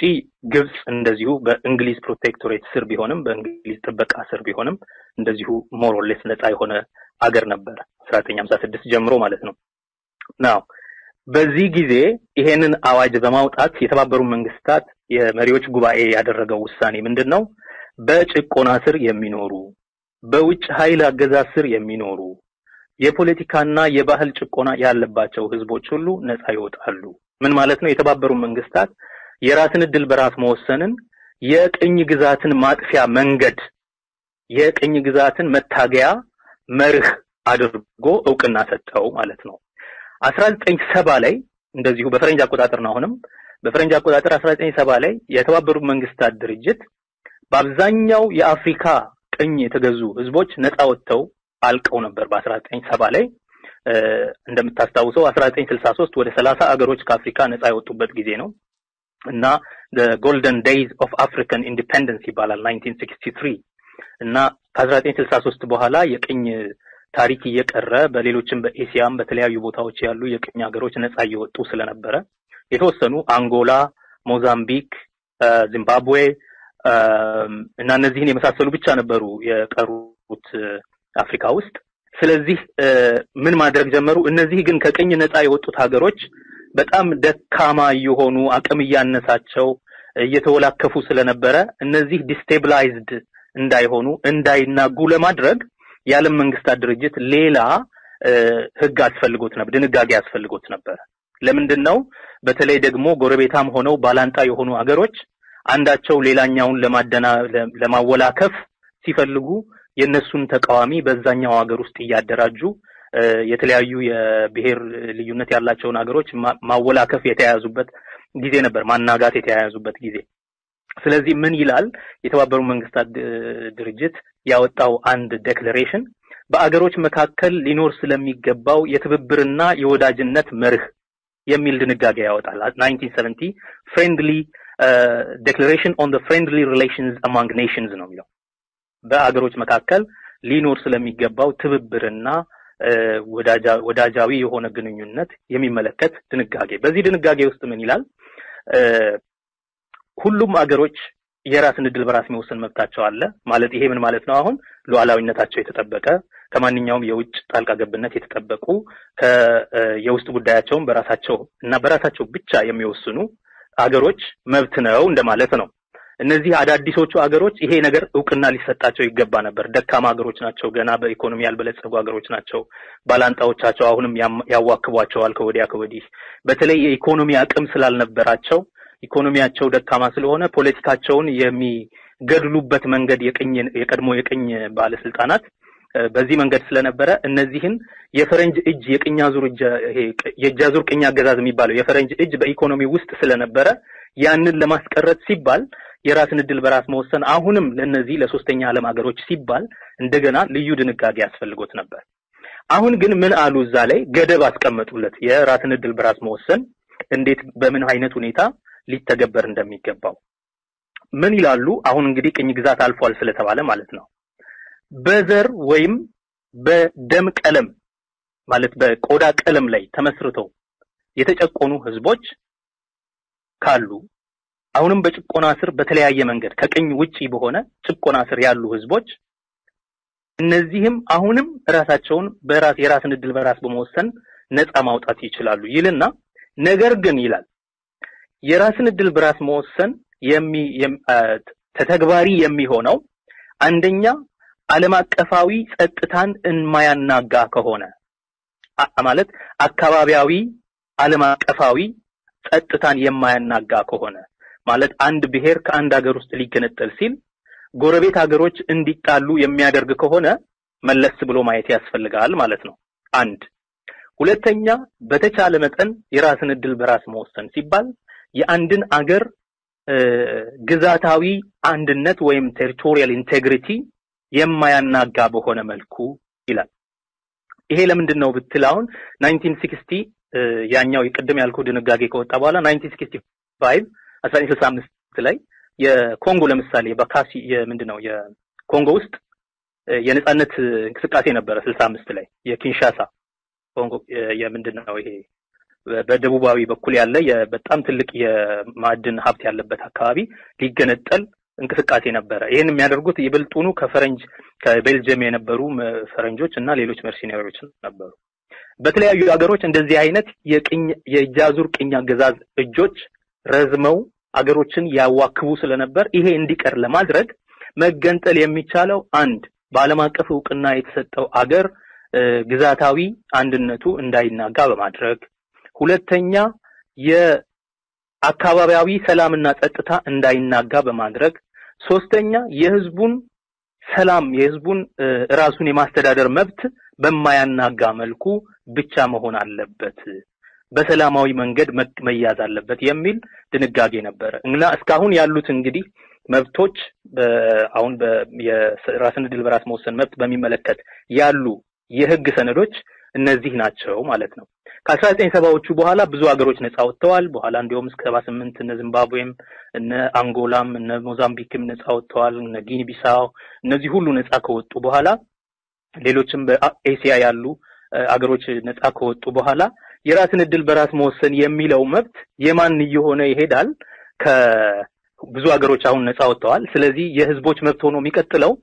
ግብጽ እንደዚሁ በእንግሊዝ ፕሮቴክቶሬት ስር ቢሆንም በእንግሊዝ ጥበቃ ስር ቢሆንም እንደዚሁ ሞር ኦር ሌስ ነፃ የሆነ አገር ነበር 1956 ጀምሮ ማለት ነው ናው በዚህ ጊዜ ይሄንን አዋጅ በማውጣት የተባበሩት መንግስታት የመሪዎች ጉባኤ ያደረገው ውሳኔ ምንድነው በጭቆና ስር የሚኖሩ በውጭ ኃይል አገዛዝ ስር የሚኖሩ የፖለቲካና የባህል ጭቆና ያለባቸው ህዝቦች ሁሉ ነፃ ይወጣሉ ምን ማለት ነው የተባበሩት መንግስታት የራስን እድል በራስ መወሰንን የቅኝ ግዛትን ማጥፊያ መንገድ የቅኝ ግዛትን መታገያ መርህ አድርጎ ዕውቅና ሰጠው ማለት ነው 1970 ላይ እንደዚሁ በፈረንጅ አቆጣጠር ነው አሁንም በፈረንጅ አቆጣጠር 1970 ላይ የተባበሩት መንግስታት ድርጅት በአብዛኛው የአፍሪካ ቅኝ የተገዙ ህዝቦች ነፃ ወጥተው አልቀው ነበር በ1970 ላይ እንደምታስታውሰው 1963 ወደ 30 አገሮች ከአፍሪካ ነፃ የወጡበት ጊዜ ነው እና the golden days of African independence ይባላል 1963 እና ከ1963 በኋላ የቅኝ ታሪክ እየቀረ በሌሎችም በኤሲያም በተለያዩ ቦታዎች ያሉ የቅኝ ሀገሮች ነፃ እየወጡ ስለነበረ የተወሰኑ አንጎላ ሞዛምቢክ ዚምባብዌ እና እነዚህን የመሳሰሉ ብቻ ነበሩ የቀሩት አፍሪካ ውስጥ ስለዚህ ምን ማድረግ ጀመሩ እነዚህ ግን ከቅኝ ነፃ የወጡት ሀገሮች በጣም ደካማ የሆኑ አቅም ያነሳቸው እየተወላከፉ ስለነበረ እነዚህ ዲስቴብላይዝድ እንዳይሆኑ እንዳይናጉ ለማድረግ የዓለም መንግስታት ድርጅት ሌላ ህግ አስፈልጎት ነበር ድንጋጌ አስፈልጎት ነበር ለምንድነው በተለይ ደግሞ ጎረቤታም ሆነው ባላንጣ የሆኑ ሀገሮች አንዳቸው ሌላኛውን ለማወላከፍ ሲፈልጉ የነሱን ተቃዋሚ በዛኛው ሀገር ውስጥ ያደራጁ የተለያዩ የብሔር ልዩነት ያላቸውን ሀገሮች ማወላከፍ የተያያዙበት ጊዜ ነበር ማናጋት የተያያዙበት ጊዜ ስለዚህ ምን ይላል የተባበሩት መንግስታት ድርጅት ያወጣው አንድ ዴክላሬሽን በአገሮች መካከል ሊኖር ስለሚገባው የትብብርና የወዳጅነት መርህ የሚል ድንጋጌ ያወጣል 1970 friendly declaration on the friendly relations among nations ነው የሚለው በአገሮች መካከል ሊኖር ስለሚገባው ትብብርና ወዳጃዊ የሆነ ግንኙነት የሚመለከት ድንጋጌ በዚህ ድንጋጌ ውስጥ ምን ይላል ሁሉም አገሮች የራስን ዕድል በራስ መወሰን መብታቸው አለ ማለት ይሄ ምን ማለት ነው አሁን ሉዓላዊነታቸው የተጠበቀ ከማንኛውም የውጭ ጣልቃ ገብነት የተጠበቁ የውስጥ ጉዳያቸውን በራሳቸው ብቻ የሚወስኑ አገሮች መብት ነው እንደማለት ነው እነዚህ አዳዲሶቹ አገሮች ይሄ ነገር ዕውቅና ሊሰጣቸው ይገባ ነበር ደካማ አገሮች ናቸው ገና በኢኮኖሚ ያልበለጸጉ አገሮች ናቸው ባላንጣዎቻቸው አሁንም ያዋክቧቸዋል ከወዲህ በተለይ የኢኮኖሚ አቅም ስላልነበራቸው ኢኮኖሚያቸው ደካማ ስለሆነ ፖለቲካቸውን የሚገድሉበት መንገድ የቀድሞ የቅኝ ባለስልጣናት በዚህ መንገድ ስለነበረ እነዚህን የፈረንጅ እጅ የቅኝ አዙር የእጅ አዙር ቅኝ አገዛዝ የሚባለው የፈረንጅ እጅ በኢኮኖሚ ውስጥ ስለነበረ ያንን ለማስቀረት ሲባል የራስን ዕድል በራስ መወሰን አሁንም ለነዚህ ለሶስተኛ ዓለም ሀገሮች ሲባል እንደገና ልዩ ድንጋጌ ያስፈልጎት ነበር አሁን ግን ምን አሉ እዛ ላይ ገደብ አስቀመጡለት የራስን ዕድል በራስ መወሰን እንዴት በምን አይነት ሁኔታ ሊተገበር እንደሚገባው ምን ይላሉ አሁን እንግዲህ ቅኝ ግዛት አልፏል ስለተባለ ማለት ነው በዘር ወይም በደም ቀለም ማለት በቆዳ ቀለም ላይ ተመስርተው የተጨቆኑ ህዝቦች ካሉ አሁንም በጭቆና ስር በተለያየ መንገድ ከቅኝ ውጪ በሆነ ጭቆና ስር ያሉ ህዝቦች እነዚህም አሁንም ራሳቸውን የራስን ዕድል በራስ በመወሰን ነፃ ማውጣት ይችላሉ ይልና ነገር ግን ይላል የራስን ዕድል በራስ መወሰን ተተግባሪ የሚሆነው አንደኛ ዓለም አቀፋዊ ጸጥታን የማያናጋ ከሆነ ማለት አካባቢያዊ ዓለም አቀፋዊ ጸጥታን የማያናጋ ከሆነ ማለት አንድ ብሔር ከአንድ ሀገር ውስጥ ሊገነጠል ሲል ጎረቤት ሀገሮች እንዲጣሉ የሚያደርግ ከሆነ መለስ ብሎ ማየት ያስፈልጋል ማለት ነው አንድ ሁለተኛ በተቻለ መጠን የራስን ዕድል በራስ መወሰን ሲባል የአንድን አገር ግዛታዊ አንድነት ወይም ቴሪቶሪያል ኢንቴግሪቲ የማያናጋ በሆነ መልኩ ይላል ይሄ ለምንድነው ብትላውን 1960 ያኛው የቀደም ያልኩ ድንጋጌ ከወጣ በኋላ 1965 ላይ የኮንጎ ለምሳሌ በካሲ ምንድነው የኮንጎ ውስጥ የነጻነት እንቅስቃሴ ነበር 65 ላይ የኪንሻሳ ኮንጎ የምንድነው ይሄ በደቡባዊ በኩል ያለ በጣም ትልቅ የማዕድን ሀብት ያለበት አካባቢ ሊገነጠል እንቅስቃሴ ነበር ይሄን የሚያደርጉት ይበልጡኑ ከቤልጂየም የነበሩ ፈረንጆች እና ሌሎች መርሲናሪዎች ነበሩ በተለያዩ ሀገሮች እንደዚህ አይነት የጃዙር ቅኝ አገዛዝ እጆች ረዝመው አገሮችን ያዋክቡ ስለነበር ይሄ እንዲቀር ለማድረግ መገንጠል የሚቻለው አንድ በዓለም አቀፍ ዕውቅና የተሰጠው አገር ግዛታዊ አንድነቱ እንዳይናጋ በማድረግ ሁለተኛ የአካባቢያዊ ሰላምና ጸጥታ እንዳይናጋ በማድረግ ሶስተኛ የህዝቡን ሰላም የህዝቡን ራሱን የማስተዳደር መብት በማያናጋ መልኩ ብቻ መሆን አለበት በሰላማዊ መንገድ መያዝ አለበት የሚል ድንጋጌ ነበር እና እስካሁን ያሉት እንግዲህ መብቶች አሁን የራስን ዕድል በራስ መወሰን መብት በሚመለከት ያሉ የህግ ሰነዶች እነዚህ ናቸው ማለት ነው። ከ1970ዎቹ በኋላ ብዙ ሀገሮች ነፃ ወጥተዋል። በኋላ እንዲያውም እስከ 78 እነ ዚምባብዌም እነ አንጎላም እነ ሞዛምቢክም ነፃ ወጥተዋል። እነ ጊኒ ቢሳው እነዚህ ሁሉ ነፃ ከወጡ በኋላ ሌሎችም በኤሲያ ያሉ አገሮች ነፃ ከወጡ በኋላ የራስን ዕድል በራስ መወሰን የሚለው መብት የማን እየሆነ ይሄዳል? ከብዙ ሀገሮች አሁን ነፃ ወጥተዋል። ስለዚህ የህዝቦች መብት ሆኖ የሚቀጥለው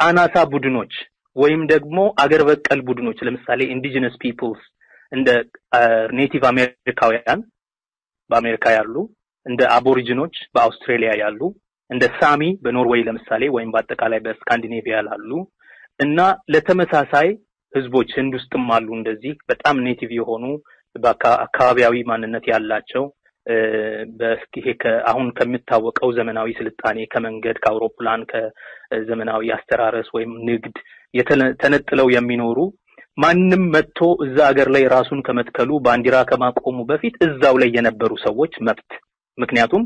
አናሳ ቡድኖች ወይም ደግሞ አገር በቀል ቡድኖች ለምሳሌ ኢንዲጂነስ ፒፕልስ እንደ ኔቲቭ አሜሪካውያን በአሜሪካ ያሉ፣ እንደ አቦሪጂኖች በአውስትራሊያ ያሉ፣ እንደ ሳሚ በኖርዌይ ለምሳሌ ወይም በአጠቃላይ በስካንዲኔቪያ ያሉ እና ለተመሳሳይ ህዝቦች ህንድ ውስጥም አሉ እንደዚህ በጣም ኔቲቭ የሆኑ በአካባቢያዊ ማንነት ያላቸው አሁን ከሚታወቀው ዘመናዊ ስልጣኔ ከመንገድ ከአውሮፕላን ከዘመናዊ አስተራረስ ወይም ንግድ ተነጥለው የሚኖሩ ማንንም መጥቶ እዛ ሀገር ላይ ራሱን ከመትከሉ ባንዲራ ከማቆሙ በፊት እዛው ላይ የነበሩ ሰዎች መብት ምክንያቱም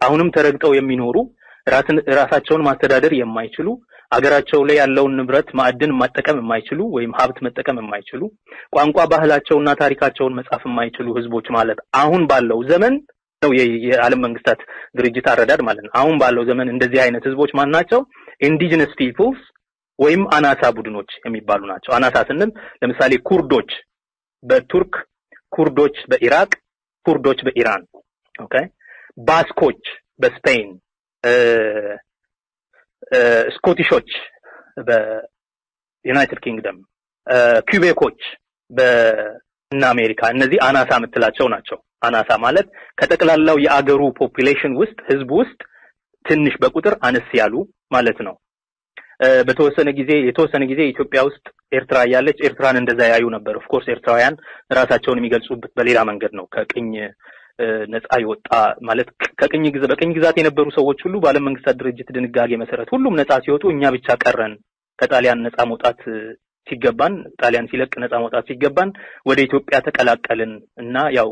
አሁንም ተረግጠው የሚኖሩ ራሳቸውን ማስተዳደር የማይችሉ አገራቸው ላይ ያለውን ንብረት ማዕድን መጠቀም የማይችሉ ወይም ሀብት መጠቀም የማይችሉ ቋንቋ ባህላቸውና ታሪካቸውን መጻፍ የማይችሉ ህዝቦች ማለት አሁን ባለው ዘመን ነው የዓለም መንግስታት ድርጅት አረዳድ ማለት ነው። አሁን ባለው ዘመን እንደዚህ አይነት ህዝቦች ማን ናቸው? ኢንዲጂነስ ፒፕልስ ወይም አናሳ ቡድኖች የሚባሉ ናቸው። አናሳ ስንል ለምሳሌ ኩርዶች በቱርክ፣ ኩርዶች በኢራቅ፣ ኩርዶች በኢራን፣ ኦኬ ባስኮች በስፔን፣ ስኮቲሾች በዩናይትድ ኪንግደም፣ ኩቤኮች በአሜሪካ እነዚህ አናሳ የምትላቸው ናቸው። አናሳ ማለት ከጠቅላላው የአገሩ ፖፑሌሽን ውስጥ ህዝብ ውስጥ ትንሽ በቁጥር አነስ ያሉ ማለት ነው። የተወሰነ ጊዜ ኢትዮጵያ ውስጥ ኤርትራ ያለች ኤርትራን እንደዛ ያዩ ነበር። ኦፍ ኮርስ ኤርትራውያን ራሳቸውን የሚገልጹበት በሌላ መንገድ ነው። ከቅኝ ነፃ ይወጣ ማለት በቅኝ ግዛት የነበሩ ሰዎች ሁሉ በዓለም መንግስታት ድርጅት ድንጋጌ መሰረት ሁሉም ነፃ ሲወጡ እኛ ብቻ ቀረን። ከጣሊያን ነፃ መውጣት ሲገባን ጣሊያን ሲለቅ ነፃ መውጣት ሲገባን ወደ ኢትዮጵያ ተቀላቀልን እና ያው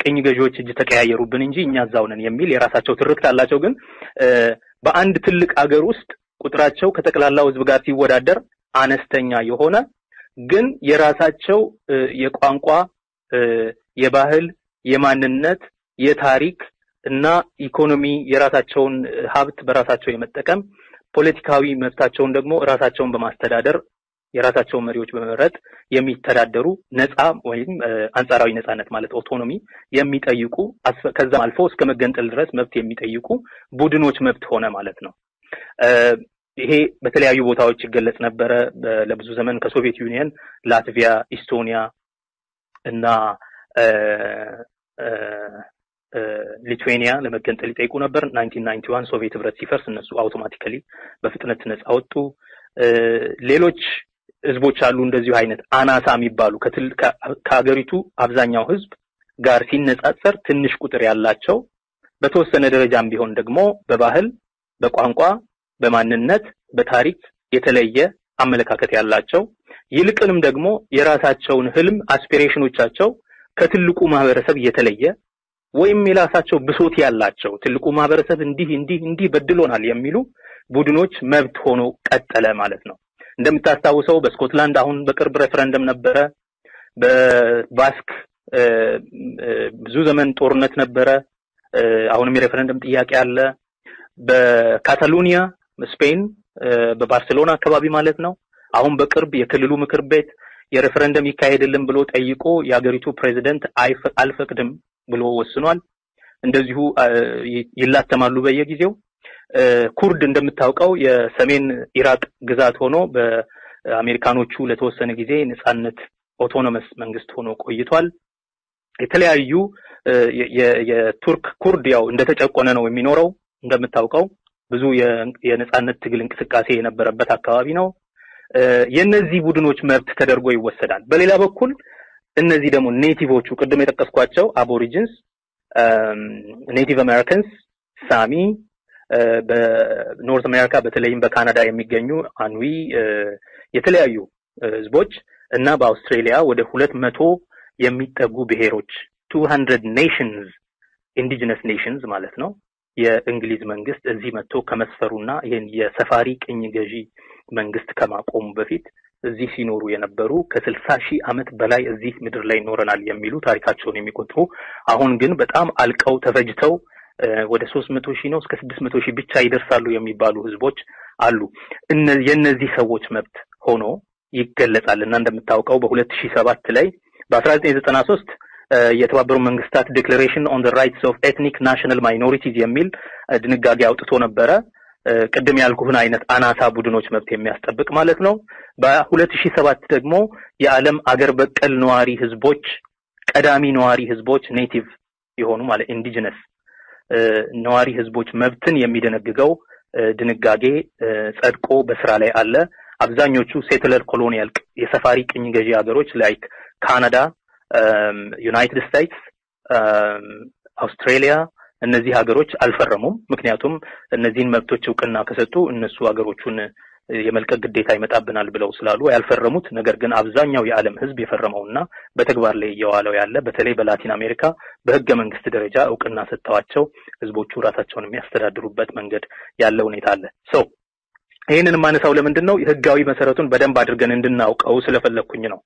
ቅኝ ገዢዎች እጅ ተቀያየሩብን እንጂ እኛ እዛው ነን የሚል የራሳቸው ትርክት አላቸው። ግን በአንድ ትልቅ አገር ውስጥ ቁጥራቸው ከጠቅላላው ህዝብ ጋር ሲወዳደር አነስተኛ የሆነ ግን የራሳቸው የቋንቋ የባህል የማንነት የታሪክ እና ኢኮኖሚ የራሳቸውን ሀብት በራሳቸው የመጠቀም ፖለቲካዊ መብታቸውን ደግሞ ራሳቸውን በማስተዳደር የራሳቸውን መሪዎች በመረጥ የሚተዳደሩ ነፃ ወይም አንጻራዊ ነፃነት ማለት ኦቶኖሚ የሚጠይቁ ከዛም አልፎ እስከ መገንጠል ድረስ መብት የሚጠይቁ ቡድኖች መብት ሆነ ማለት ነው። ይሄ በተለያዩ ቦታዎች ይገለጽ ነበር ለብዙ ዘመን ከሶቪየት ዩኒየን ላትቪያ፣ ኢስቶኒያ እና ሊትዌኒያ ለመገንጠል ይጠይቁ ነበር። 1991 ሶቪየት ህብረት ሲፈርስ እነሱ አውቶማቲካሊ በፍጥነት ነፃ ወጡ። ሌሎች ህዝቦች አሉ እንደዚሁ አይነት አናሳ የሚባሉ ከሀገሪቱ አብዛኛው ህዝብ ጋር ሲነጻጸር ትንሽ ቁጥር ያላቸው በተወሰነ ደረጃም ቢሆን ደግሞ በባህል በቋንቋ በማንነት በታሪክ የተለየ አመለካከት ያላቸው ይልቅንም ደግሞ የራሳቸውን ህልም አስፒሬሽኖቻቸው ከትልቁ ማህበረሰብ የተለየ ወይም የራሳቸው ብሶት ያላቸው ትልቁ ማህበረሰብ እንዲህ በድሎናል የሚሉ ቡድኖች መብት ሆኖ ቀጠለ ማለት ነው። እንደምታስታውሰው በስኮትላንድ አሁን በቅርብ ሬፈረንደም ነበረ። በባስክ ብዙ ዘመን ጦርነት ነበረ። አሁንም የሬፈረንደም ጥያቄ አለ። በካታሎኒያ ስፔን በባርሴሎና አካባቢ ማለት ነው አሁን በቅርብ የክልሉ ምክር ቤት የሬፈረንደም ይካሄድልን ብሎ ጠይቆ የሀገሪቱ ፕሬዝዳንት አልፈቅድም ብሎ ወስኗል። እንደዚሁ ይላተማሉ በየጊዜው። ኩርድ እንደምታውቀው የሰሜን ኢራቅ ግዛት ሆኖ በአሜሪካኖቹ ለተወሰነ ጊዜ ነፃነት ኦቶኖመስ መንግስት ሆኖ ቆይቷል። የተለያዩ የቱርክ ኩርድ ያው እንደተጨቆነ ነው የሚኖረው። እንደምታውቀው ብዙ የነፃነት ትግል እንቅስቃሴ የነበረበት አካባቢ ነው። የነዚህ ቡድኖች መብት ተደርጎ ይወሰዳል። በሌላ በኩል እነዚህ ደግሞ ኔቲቮቹ ቅድም የጠቀስኳቸው አቦሪጂንስ፣ ኔቲቭ አሜሪካንስ፣ ሳሚ በኖርዝ አሜሪካ በተለይም በካናዳ የሚገኙ አንዊ የተለያዩ ህዝቦች እና በአውስትራሊያ ወደ 200 የሚጠጉ ብሔሮች 200 nations indigenous nations ማለት ነው የእንግሊዝ መንግስት እዚህ መጥቶ ከመስፈሩና ይሄን የሰፋሪ ቅኝ ገዢ መንግስት ከማቆሙ በፊት እዚህ ሲኖሩ የነበሩ ከ60,000 ዓመት በላይ እዚህ ምድር ላይ ኖረናል የሚሉ ታሪካቸውን የሚቆጥሩ አሁን ግን በጣም አልቀው ተፈጅተው ወደ 300,000 ነው እስከ 600,000 ብቻ ይደርሳሉ የሚባሉ ህዝቦች አሉ። የነዚህ ሰዎች መብት ሆኖ ይገለጻልና እንደምታውቀው በ2007 ላይ በ1993 የተባበሩት መንግስታት ዲክሌሬሽን ኦን ዘ ራይትስ ኦፍ ኤትኒክ ናሽናል ማይኖሪቲስ የሚል ድንጋጌ አውጥቶ ነበረ። ቅድም ያልኩህን አይነት አናሳ ቡድኖች መብት የሚያስጠብቅ ማለት ነው። በ2007 ደግሞ የዓለም አገር በቀል ነዋሪ ህዝቦች ቀዳሚ ነዋሪ ህዝቦች ኔቲቭ የሆኑ ማለት ኢንዲጂነስ ነዋሪ ህዝቦች መብትን የሚደነግገው ድንጋጌ ጸድቆ በስራ ላይ አለ። አብዛኞቹ ሴትለር ኮሎኒያል የሰፋሪ ቅኝ ገዢ ሀገሮች ላይክ ካናዳ፣ ዩናይትድ ስቴትስ፣ አውስትራሊያ እነዚህ ሀገሮች አልፈረሙም። ምክንያቱም እነዚህን መብቶች ዕውቅና ከሰጡ እነሱ ሀገሮቹን የመልቀቅ ግዴታ ይመጣብናል ብለው ስላሉ ያልፈረሙት። ነገር ግን አብዛኛው የዓለም ህዝብ የፈረመውና በተግባር ላይ እየዋለው ያለ በተለይ በላቲን አሜሪካ በህገ መንግስት ደረጃ ዕውቅና ሰጥተዋቸው ህዝቦቹ ራሳቸውን የሚያስተዳድሩበት መንገድ ያለው ሁኔታ አለ። ይሄንን ማነሳው ለምንድን ነው? ህጋዊ መሰረቱን በደንብ አድርገን እንድናውቀው ስለፈለኩኝ ነው።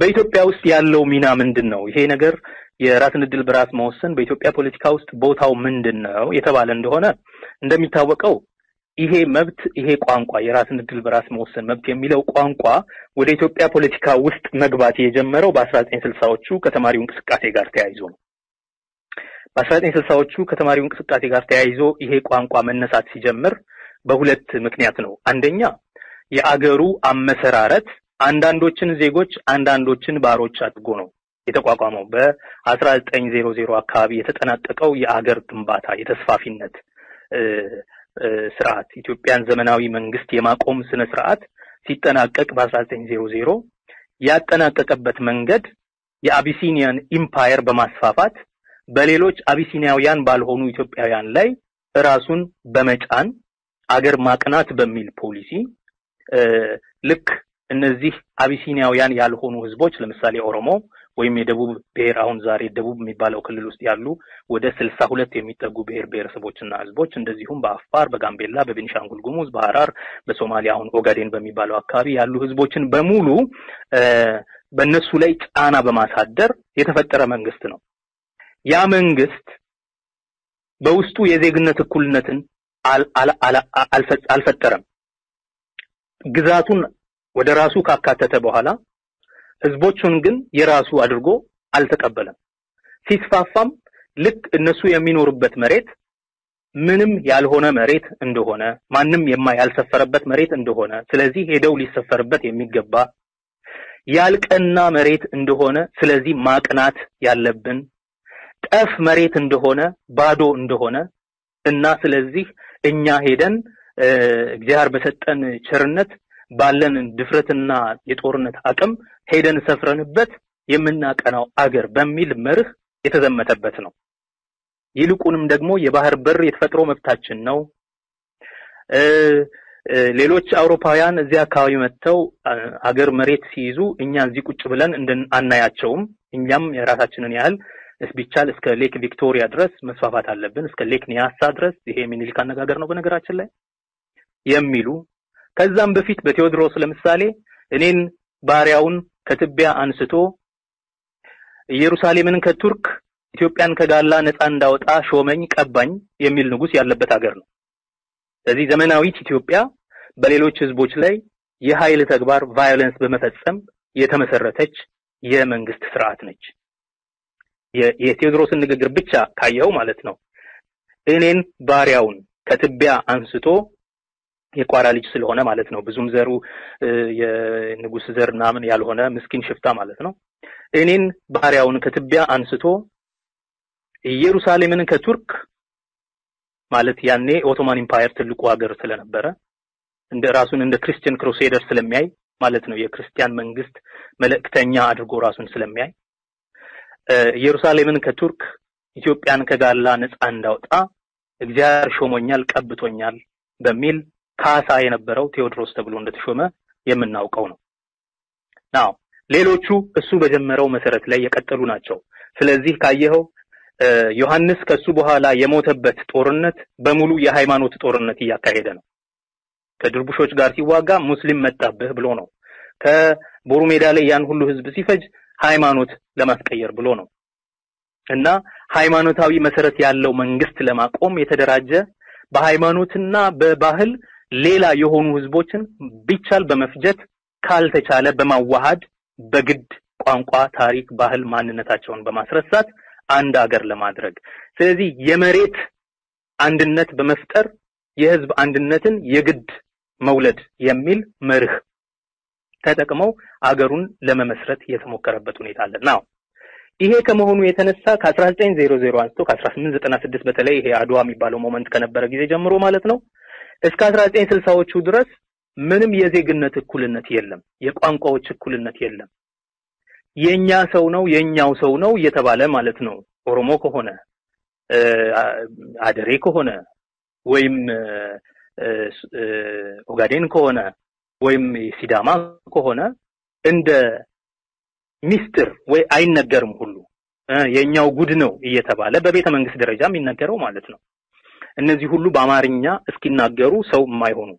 በኢትዮጵያ ውስጥ ያለው ሚና ምንድነው? ይሄ ነገር የራስን ዕድል በራስ መወሰን በኢትዮጵያ ፖለቲካ ውስጥ ቦታው ምንድነው የተባለ እንደሆነ እንደሚታወቀው ይሄ መብት ይሄ ቋንቋ የራስን ዕድል በራስ መወሰን መብት የሚለው ቋንቋ ወደ ኢትዮጵያ ፖለቲካ ውስጥ መግባት የጀመረው በ1960ዎቹ ከተማሪው እንቅስቃሴ ጋር ተያይዞ ነው። በ1960ዎቹ ከተማሪው እንቅስቃሴ ጋር ተያይዞ ይሄ ቋንቋ መነሳት ሲጀምር በሁለት ምክንያት ነው። አንደኛ የአገሩ አመሰራረት አንዳንዶችን ዜጎች አንዳንዶችን ባሮች አድርጎ ነው የተቋቋመው። በ1900 አካባቢ የተጠናቀቀው የአገር ግንባታ የተስፋፊነት ስርዓት ኢትዮጵያን ዘመናዊ መንግስት የማቆም ስነ ስርዓት ሲጠናቀቅ በ1900 ያጠናቀቀበት መንገድ የአቢሲኒያን ኢምፓየር በማስፋፋት በሌሎች አቢሲኒያውያን ባልሆኑ ኢትዮጵያውያን ላይ ራሱን በመጫን አገር ማቅናት በሚል ፖሊሲ ልክ እነዚህ አቢሲኒያውያን ያልሆኑ ህዝቦች ለምሳሌ ኦሮሞ ወይም የደቡብ ብሔር አሁን ዛሬ ደቡብ የሚባለው ክልል ውስጥ ያሉ ወደ 62 የሚጠጉ ብሔረሰቦችና ህዝቦች እንደዚሁም በአፋር፣ በጋምቤላ፣ በቤኒሻንጉል ጉሙዝ፣ በሐራር፣ በሶማሊያ አሁን ኦጋዴን በሚባለው አካባቢ ያሉ ህዝቦችን በሙሉ በእነሱ ላይ ጫና በማሳደር የተፈጠረ መንግስት ነው። ያ መንግስት በውስጡ የዜግነት እኩልነትን አልፈጠረም። ግዛቱን ወደ ራሱ ካካተተ በኋላ ህዝቦቹን ግን የራሱ አድርጎ አልተቀበለም። ሲስፋፋም ልክ እነሱ የሚኖሩበት መሬት ምንም ያልሆነ መሬት እንደሆነ ማንም ያልሰፈረበት መሬት እንደሆነ ስለዚህ ሄደው ሊሰፈርበት የሚገባ ያልቀና መሬት እንደሆነ ስለዚህ ማቅናት ያለብን ጠፍ መሬት እንደሆነ ባዶ እንደሆነ እና ስለዚህ እኛ ሄደን እግዚአብሔር በሰጠን ቸርነት ባለን ድፍረትና የጦርነት አቅም ሄደን ሰፍረንበት የምናቀናው አገር በሚል መርህ የተዘመተበት ነው። ይልቁንም ደግሞ የባህር በር የተፈጥሮ መብታችን ነው። ሌሎች አውሮፓውያን እዚህ አካባቢ መጥተው አገር መሬት ሲይዙ እኛ እዚህ ቁጭ ብለን አናያቸውም። እኛም የራሳችንን ያህል እስቢቻል እስከ ሌክ ቪክቶሪያ ድረስ መስፋፋት አለብን፣ እስከ ሌክ ኒያሳ ድረስ ይሄ ሚኒሊክ አነጋገር ነው በነገራችን ላይ የሚሉ ከዛም በፊት በቴዎድሮስ ለምሳሌ እኔን ባሪያውን ከትቢያ አንስቶ ኢየሩሳሌምን ከቱርክ ኢትዮጵያን ከጋላ ነፃ እንዳወጣ ሾመኝ ቀባኝ የሚል ንጉስ ያለበት ሀገር ነው። ስለዚህ ዘመናዊት ኢትዮጵያ በሌሎች ህዝቦች ላይ የኃይል ተግባር ቫዮለንስ በመፈጸም የተመሰረተች የመንግስት ስርዓት ነች። የቴዎድሮስን ንግግር ብቻ ካየው ማለት ነው እኔን ባሪያውን ከትቢያ አንስቶ የቋራ ልጅ ስለሆነ ማለት ነው ብዙም ዘሩ የንጉስ ዘር ናምን ያልሆነ ምስኪን ሽፍታ ማለት ነው። እኔን ባሪያውን ከትቢያ አንስቶ ኢየሩሳሌምን ከቱርክ ማለት ያኔ ኦቶማን ኢምፓየር ትልቁ ሀገር ስለነበረ እንደ ራሱን እንደ ክርስቲያን ክሩሴደር ስለሚያይ ማለት ነው የክርስቲያን መንግስት መልእክተኛ አድርጎ ራሱን ስለሚያይ ኢየሩሳሌምን ከቱርክ ኢትዮጵያን ከጋላ ነፃ እንዳወጣ እግዚአብሔር ሾሞኛል ቀብቶኛል በሚል ካሳ የነበረው ቴዎድሮስ ተብሎ እንደተሾመ የምናውቀው ነው። ናው ሌሎቹ እሱ በጀመረው መሰረት ላይ የቀጠሉ ናቸው። ስለዚህ ካየኸው ዮሐንስ ከሱ በኋላ የሞተበት ጦርነት በሙሉ የሃይማኖት ጦርነት እያካሄደ ነው። ከድርቡሾች ጋር ሲዋጋ ሙስሊም መጣብህ ብሎ ነው። ከቦሩ ሜዳ ላይ ያን ሁሉ ህዝብ ሲፈጅ ሃይማኖት ለማስቀየር ብሎ ነው። እና ሃይማኖታዊ መሰረት ያለው መንግስት ለማቆም የተደራጀ በሃይማኖትና በባህል ሌላ የሆኑ ህዝቦችን ቢቻል በመፍጀት ካልተቻለ በማዋሃድ በግድ ቋንቋ፣ ታሪክ፣ ባህል፣ ማንነታቸውን በማስረሳት አንድ ሀገር ለማድረግ ስለዚህ የመሬት አንድነት በመፍጠር የህዝብ አንድነትን የግድ መውለድ የሚል መርህ ተጠቅመው አገሩን ለመመስረት የተሞከረበት ሁኔታ አለ ነው። ይሄ ከመሆኑ የተነሳ ከ1900 አንስቶ ከ1896 በተለይ ይሄ አድዋ የሚባለው ሞመንት ከነበረ ጊዜ ጀምሮ ማለት ነው እስከ 1960ዎቹ ድረስ ምንም የዜግነት እኩልነት የለም፣ የቋንቋዎች እኩልነት የለም። የኛ ሰው ነው የኛው ሰው ነው እየተባለ ማለት ነው። ኦሮሞ ከሆነ አደሬ ከሆነ ወይም ኦጋዴን ከሆነ ወይም ሲዳማ ከሆነ እንደ ሚስጥር ወይ አይነገርም ሁሉ የኛው ጉድ ነው እየተባለ በቤተ መንግስት ደረጃ የሚነገረው ማለት ነው። እነዚህ ሁሉ በአማርኛ እስኪናገሩ ሰው የማይሆኑ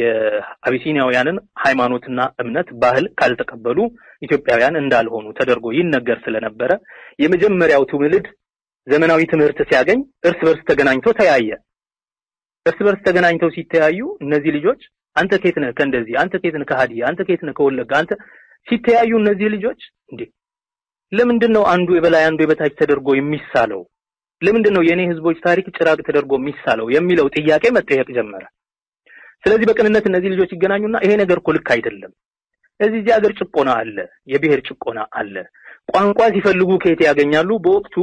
የአቢሲኒያውያንን ሃይማኖትና እምነት ባህል ካልተቀበሉ ኢትዮጵያውያን እንዳልሆኑ ተደርጎ ይነገር ስለነበረ የመጀመሪያው ትውልድ ዘመናዊ ትምህርት ሲያገኝ እርስ በርስ ተገናኝቶ ተያየ። እርስ በርስ ተገናኝተው ሲተያዩ እነዚህ ልጆች አንተ ከየት ነህ ከእንደዚህ፣ አንተ ከየት ነህ ከሃዲያ፣ አንተ ከየት ነህ ከወለጋ፣ አንተ ሲተያዩ እነዚህ ልጆች እንዴ ለምንድነው አንዱ የበላይ አንዱ የበታች ተደርጎ የሚሳለው? ለምንድነው የኔ ህዝቦች ታሪክ ጭራቅ ተደርጎ የሚሳለው የሚለው ጥያቄ መጠየቅ ጀመረ። ስለዚህ በቅንነት እነዚህ ልጆች ይገናኙና ይሄ ነገር እኮ ልክ አይደለም፣ እዚህ ሀገር ጭቆና አለ፣ የብሔር ጭቆና አለ። ቋንቋ ሲፈልጉ ከየት ያገኛሉ? በወቅቱ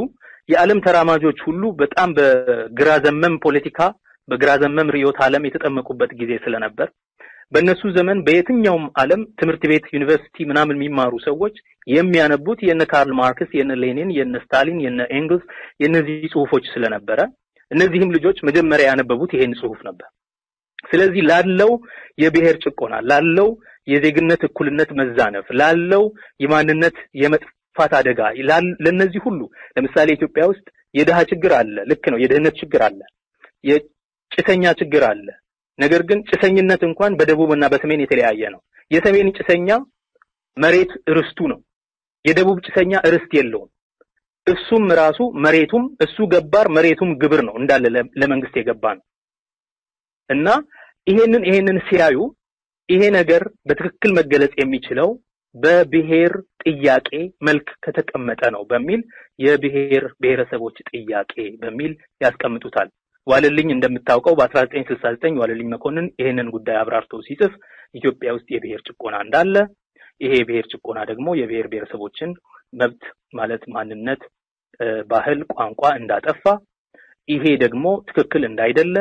የዓለም ተራማጆች ሁሉ በጣም በግራ ዘመም ፖለቲካ በግራ ዘመም ርዕዮተ ዓለም የተጠመቁበት ጊዜ ስለነበር በእነሱ ዘመን በየትኛውም ዓለም ትምህርት ቤት ዩኒቨርሲቲ ምናምን የሚማሩ ሰዎች የሚያነቡት የነ ካርል ማርክስ፣ የነ ሌኒን፣ የነ ስታሊን፣ የነ ኤንግልስ የነዚህ ጽሁፎች ስለነበረ እነዚህም ልጆች መጀመሪያ ያነበቡት ይሄን ጽሁፍ ነበር። ስለዚህ ላለው የብሔር ጭቆና፣ ላለው የዜግነት እኩልነት መዛነፍ፣ ላለው የማንነት የመጥፋት አደጋ ለነዚህ ሁሉ ለምሳሌ ኢትዮጵያ ውስጥ የደሃ ችግር አለ፣ ልክ ነው። የድህነት ችግር አለ፣ የጭሰኛ ችግር አለ። ነገር ግን ጭሰኝነት እንኳን በደቡብና በሰሜን የተለያየ ነው። የሰሜን ጭሰኛ መሬት ርስቱ ነው። የደቡብ ጭሰኛ ርስት የለውም። እሱም ራሱ መሬቱም እሱ ገባር መሬቱም ግብር ነው እንዳለ ለመንግስት የገባ ነው። እና ይሄንን ሲያዩ ይሄ ነገር በትክክል መገለጽ የሚችለው በብሔር ጥያቄ መልክ ከተቀመጠ ነው በሚል የብሔር ብሔረሰቦች ጥያቄ በሚል ያስቀምጡታል። ዋለልኝ እንደምታውቀው በ1969 ዋለልኝ መኮንን ይሄንን ጉዳይ አብራርቶ ሲጽፍ ኢትዮጵያ ውስጥ የብሔር ጭቆና እንዳለ፣ ይሄ የብሔር ጭቆና ደግሞ የብሔር ብሔረሰቦችን መብት ማለት ማንነት፣ ባህል፣ ቋንቋ እንዳጠፋ፣ ይሄ ደግሞ ትክክል እንዳይደለ፣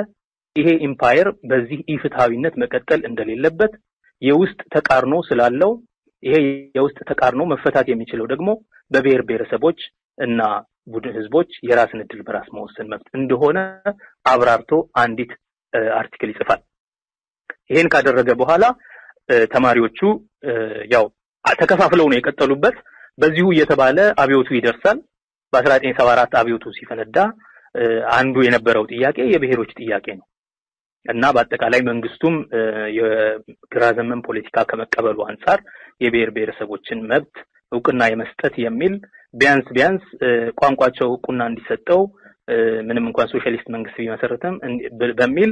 ይሄ ኢምፓየር በዚህ ኢፍትሃዊነት መቀጠል እንደሌለበት፣ የውስጥ ተቃርኖ ስላለው ይሄ የውስጥ ተቃርኖ መፈታት የሚችለው ደግሞ በብሔር ብሔረሰቦች እና ቡድን ህዝቦች የራስን እድል በራስ መወሰን መብት እንደሆነ አብራርቶ አንዲት አርቲክል ይጽፋል። ይሄን ካደረገ በኋላ ተማሪዎቹ ያው ተከፋፍለው ነው የቀጠሉበት። በዚሁ እየተባለ አብዮቱ ይደርሳል። በ1974 አብዮቱ ሲፈነዳ አንዱ የነበረው ጥያቄ የብሔሮች ጥያቄ ነው እና በአጠቃላይ መንግስቱም የግራ ዘመም ፖለቲካ ከመቀበሉ አንፃር የብሔር ብሔረሰቦችን መብት እውቅና የመስጠት የሚል ቢያንስ ቋንቋቸው እውቅና እንዲሰጠው ምንም እንኳን ሶሻሊስት መንግስት ቢመሰረትም በሚል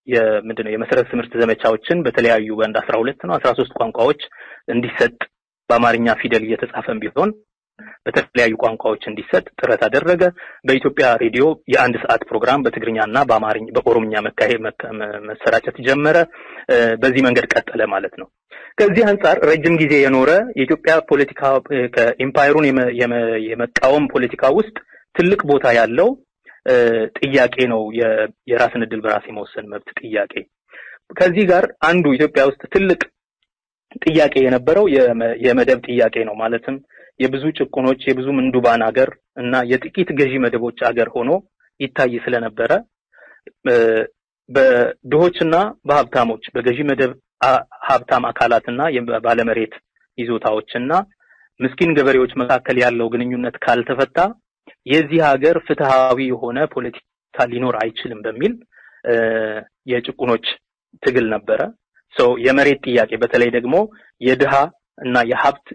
የምንድነው የመሰረት ትምህርት ዘመቻዎችን በተለያዩ በአንድ 12 ነው 13 ቋንቋዎች እንዲሰጥ በአማርኛ ፊደል እየተጻፈም ቢሆን በተለያዩ ቋንቋዎች እንዲሰጥ ጥረት አደረገ። በኢትዮጵያ ሬዲዮ የአንድ ሰዓት ፕሮግራም በትግርኛና በኦሮምኛ መሰራጨት ጀመረ። በዚህ መንገድ ቀጠለ ማለት ነው። ከዚህ አንፃር ረጅም ጊዜ የኖረ የኢትዮጵያ ፖለቲካ ከኢምፓየሩን የመቃወም ፖለቲካ ውስጥ ትልቅ ቦታ ያለው ጥያቄ ነው የራስን እድል በራስ የመወሰን መብት ጥያቄ። ከዚህ ጋር አንዱ ኢትዮጵያ ውስጥ ትልቅ ጥያቄ የነበረው የመደብ ጥያቄ ነው። ማለትም የብዙ ጭቁኖች የብዙ ምንዱባን ሀገር እና የጥቂት ገዢ መደቦች ሀገር ሆኖ ይታይ ስለነበረ በድሆችና በሀብታሞች በገዢ መደብ ሀብታም አካላትና ባለመሬት ይዞታዎችና ምስኪን ገበሬዎች መካከል ያለው ግንኙነት ካልተፈታ የዚህ ሀገር ፍትሃዊ የሆነ ፖለቲካ ሊኖር አይችልም በሚል የጭቁኖች ትግል ነበረ። የመሬት ጥያቄ በተለይ ደግሞ የድሃ እና የሀብት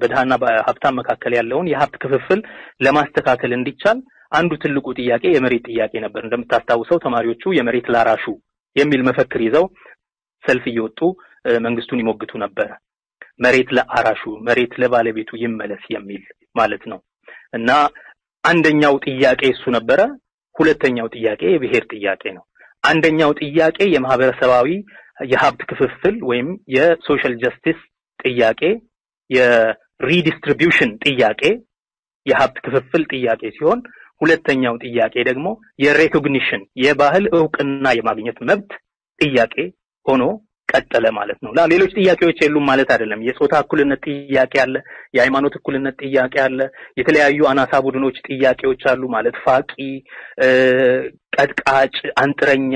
በድሃና በሀብታም መካከል ያለውን የሀብት ክፍፍል ለማስተካከል እንዲቻል አንዱ ትልቁ ጥያቄ የመሬት ጥያቄ ነበር። እንደምታስታውሰው ተማሪዎቹ የመሬት ላራሹ የሚል መፈክር ይዘው ሰልፍ እየወጡ መንግስቱን ይሞግቱ ነበር። መሬት ለአራሹ፣ መሬት ለባለቤቱ ይመለስ የሚል ማለት ነው። እና አንደኛው ጥያቄ እሱ ነበረ። ሁለተኛው ጥያቄ የብሔር ጥያቄ ነው። አንደኛው ጥያቄ የማህበረሰባዊ የሀብት ክፍፍል ወይም የሶሻል ጀስቲስ ጥያቄ፣ የሪዲስትሪቢዩሽን ጥያቄ፣ የሀብት ክፍፍል ጥያቄ ሲሆን ሁለተኛው ጥያቄ ደግሞ የሬኮግኒሽን የባህል ዕውቅና የማግኘት መብት ጥያቄ ሆኖ ቀጠለ ማለት ነው። ሌሎች ጥያቄዎች የሉም ማለት አይደለም። የጾታ እኩልነት ጥያቄ አለ፣ የሃይማኖት እኩልነት ጥያቄ አለ፣ የተለያዩ አናሳ ቡድኖች ጥያቄዎች አሉ ማለት ፋቂ፣ ቀጥቃጭ፣ አንጥረኛ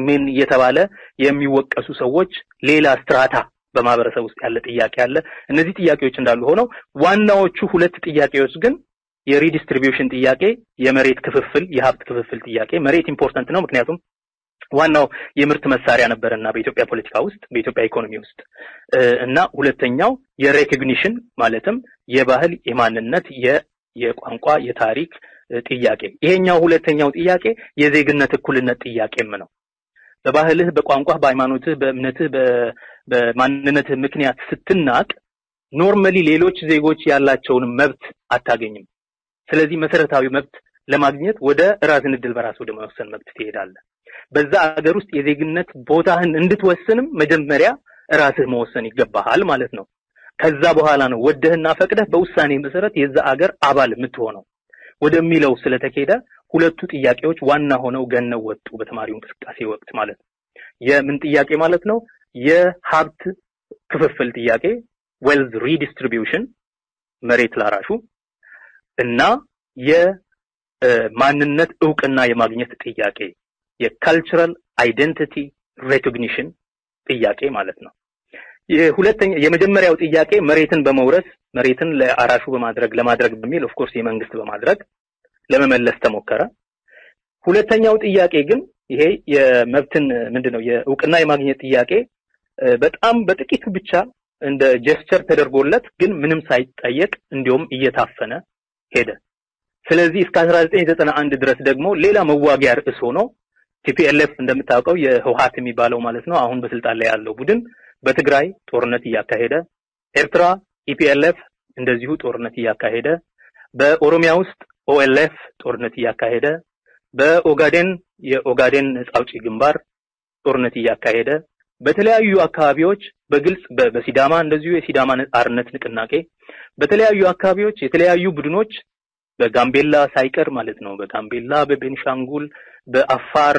ምን እየተባለ የሚወቀሱ ሰዎች ሌላ ስትራታ በማህበረሰብ ውስጥ ያለ ጥያቄ አለ። እነዚህ ጥያቄዎች እንዳሉ ሆነው ዋናዎቹ ሁለት ጥያቄዎች ግን የሪዲስትሪቢዩሽን ጥያቄ፣ የመሬት ክፍፍል የሀብት ክፍፍል ጥያቄ። መሬት ኢምፖርታንት ነው ምክንያቱም ዋናው የምርት መሳሪያ ነበርና በኢትዮጵያ ፖለቲካ ውስጥ በኢትዮጵያ ኢኮኖሚ ውስጥ እና ሁለተኛው የሬኮግኒሽን ማለትም የባህል የማንነት የቋንቋ የታሪክ ጥያቄ። ይሄኛው ሁለተኛው ጥያቄ የዜግነት እኩልነት ጥያቄም ነው። በባህልህ በቋንቋህ በሃይማኖትህ በእምነትህ በማንነትህ ምክንያት ስትናቅ ኖርማሊ ሌሎች ዜጎች ያላቸውን መብት አታገኝም። ስለዚህ መሰረታዊ መብት ለማግኘት ወደ ራስን ዕድል በራስ ወደ መወሰን መብት ትሄዳለህ። በዛ ሀገር ውስጥ የዜግነት ቦታህን እንድትወስንም መጀመሪያ ራስህ መወሰን ይገባሃል ማለት ነው። ከዛ በኋላ ነው ወደህና ፈቅደህ በውሳኔ መሰረት የዛ ሀገር አባል የምትሆነው ወደሚለው ስለተኬደ ሁለቱ ጥያቄዎች ዋና ሆነው ገነው ወጡ በተማሪው እንቅስቃሴ ወቅት ማለት ነው። የምን ጥያቄ ማለት ነው? የሀብት ክፍፍል ጥያቄ ዌልዝ ሪዲስትሪቢዩሽን መሬት ላራሹ እና የማንነት ዕውቅና የማግኘት ጥያቄ የካልቸራል አይደንቲቲ ሬኮግኒሽን ጥያቄ ማለት ነው። የመጀመሪያው ጥያቄ መሬትን በመውረስ መሬትን ለአራሹ ለማድረግ በሚል ኦፍ ኮርስ የመንግስት በማድረግ ለመመለስ ተሞከረ። ሁለተኛው ጥያቄ ግን ይሄ የመብትን ምንድነው የዕውቅና የማግኘት ጥያቄ በጣም በጥቂቱ ብቻ እንደ ጀስቸር ተደርጎለት ግን ምንም ሳይጠየቅ እንዲሁም እየታፈነ ሄደ። ስለዚህ እስከ 1991 ድረስ ደግሞ ሌላ መዋጊያ ርዕስ ሆኖ ቲፒኤልኤፍ እንደምታውቀው የህወሓት የሚባለው ማለት ነው አሁን በስልጣን ላይ ያለው ቡድን በትግራይ ጦርነት እያካሄደ፣ ኤርትራ ኢፒኤልኤፍ እንደዚሁ ጦርነት እያካሄደ፣ በኦሮሚያ ውስጥ ኦኤልኤፍ ጦርነት እያካሄደ፣ በኦጋዴን የኦጋዴን ነጻ አውጪ ግንባር ጦርነት እያካሄደ፣ በተለያዩ አካባቢዎች በግልጽ በሲዳማ እንደዚሁ የሲዳማ አርነት ንቅናቄ በተለያዩ አካባቢዎች የተለያዩ ቡድኖች በጋምቤላ ሳይቀር ማለት ነው በጋምቤላ በቤንሻንጉል በአፋር